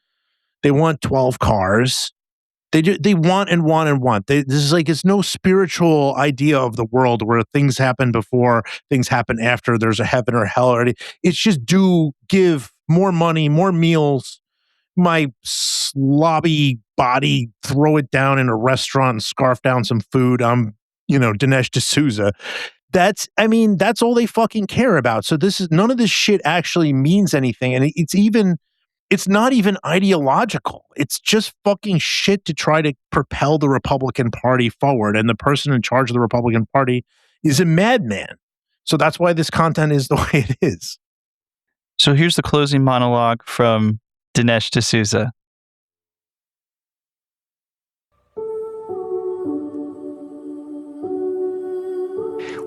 They want 12 cars. They want and want and want. This is like, it's no spiritual idea of the world where things happen before, things happen after, there's a heaven or hell already. It's just give more money, more meals, my slobby body, throw it down in a restaurant and scarf down some food. I'm, Dinesh D'Souza. That's all they fucking care about. So none of this shit actually means anything. And it's not even ideological. It's just fucking shit to try to propel the Republican Party forward. And the person in charge of the Republican Party is a madman. So that's why this content is the way it is. So here's the closing monologue from Dinesh D'Souza.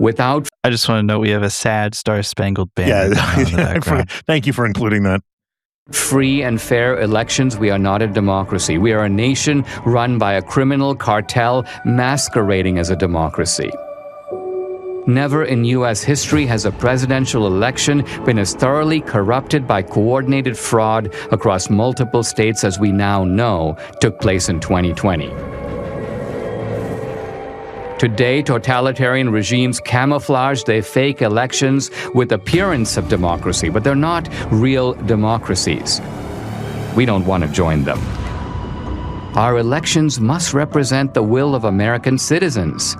I just want to know we have a sad Star-Spangled Banner. Yeah, thank you for including that. Free and fair elections, we are not a democracy. We are a nation run by a criminal cartel masquerading as a democracy. Never in U.S. history has a presidential election been as thoroughly corrupted by coordinated fraud across multiple states as we now know took place in 2020. Today, totalitarian regimes camouflage their fake elections with appearance of democracy, but they're not real democracies. We don't want to join them. Our elections must represent the will of American citizens.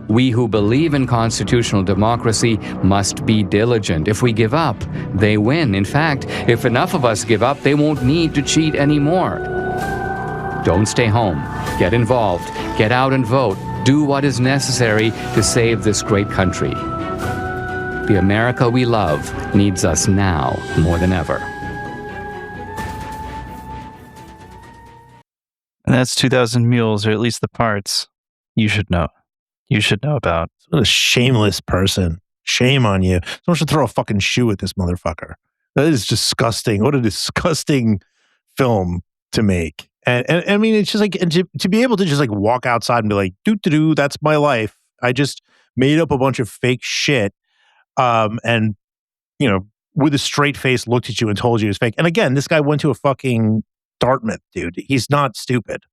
We who believe in constitutional democracy must be diligent. If we give up, they win. In fact, if enough of us give up, they won't need to cheat anymore. Don't stay home. Get involved. Get out and vote. Do what is necessary to save this great country. The America we love needs us now more than ever. And that's 2,000 Mules, or at least the parts you should know. You should know about. What a shameless person. Shame on you. Someone should throw a fucking shoe at this motherfucker. That is disgusting. What a disgusting film to make. And I mean, it's just like, and to be able to just like walk outside and be like, doo-doo-doo, that's my life. I just made up a bunch of fake shit. And, you know, with a straight face looked at you and told you it was fake. And again, this guy went to a fucking Dartmouth, dude. He's not stupid.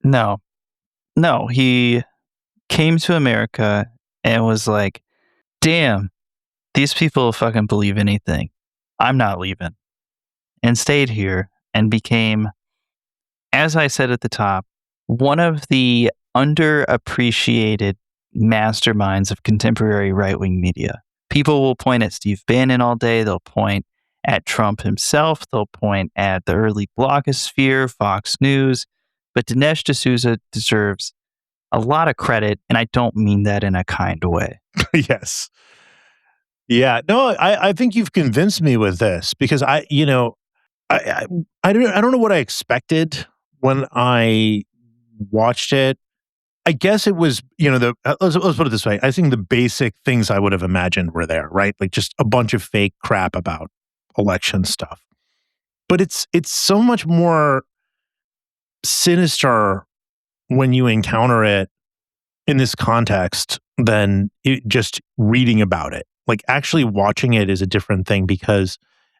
No, he came to America and was like, damn, these people fucking believe anything. I'm not leaving. And stayed here and became, as I said at the top, one of the underappreciated masterminds of contemporary right-wing media. People will point at Steve Bannon all day. They'll point at Trump himself. They'll point at the early blogosphere, Fox News. But Dinesh D'Souza deserves a lot of credit, and I don't mean that in a kind way. Yes. Yeah. No, I think you've convinced me with this because I don't know what I expected when I watched it. I guess it was, let's put it this way. I think the basic things I would have imagined were there, right? Like just a bunch of fake crap about election stuff. But it's so much more sinister when you encounter it in this context than just reading about it. Like actually watching it is a different thing because,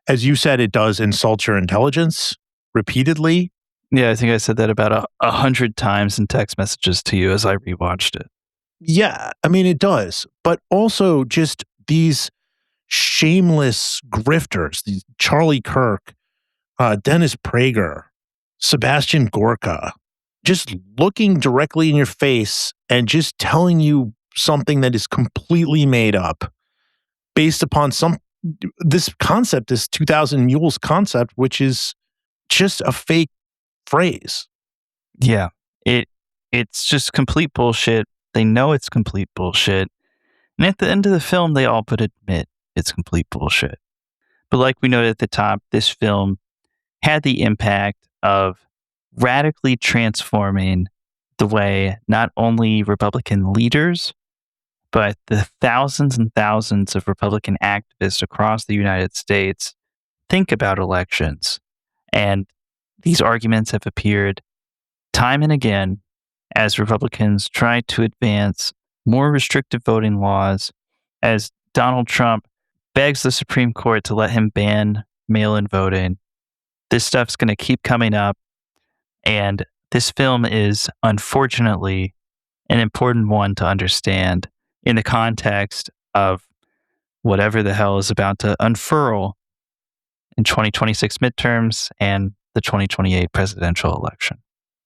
as you said, it does insult your intelligence repeatedly. Yeah, I think I said that about 100 times in text messages to you as I rewatched it. Yeah, I mean, it does. But also just these shameless grifters, these Charlie Kirk, Dennis Prager, Sebastian Gorka, just looking directly in your face and just telling you something that is completely made up based upon this concept, this 2,000 Mules concept, which is just a fake phrase. Yeah, it's just complete bullshit. They know it's complete bullshit. And at the end of the film, they all but admit it's complete bullshit. But like we noted at the top, this film had the impact of radically transforming the way not only Republican leaders, but the thousands and thousands of Republican activists across the United States think about elections. And these arguments have appeared time and again as Republicans try to advance more restrictive voting laws, as Donald Trump begs the Supreme Court to let him ban mail-in voting. This stuff's going to keep coming up. And this film is, unfortunately, an important one to understand in the context of whatever the hell is about to unfurl in 2026 midterms and the 2028 presidential election.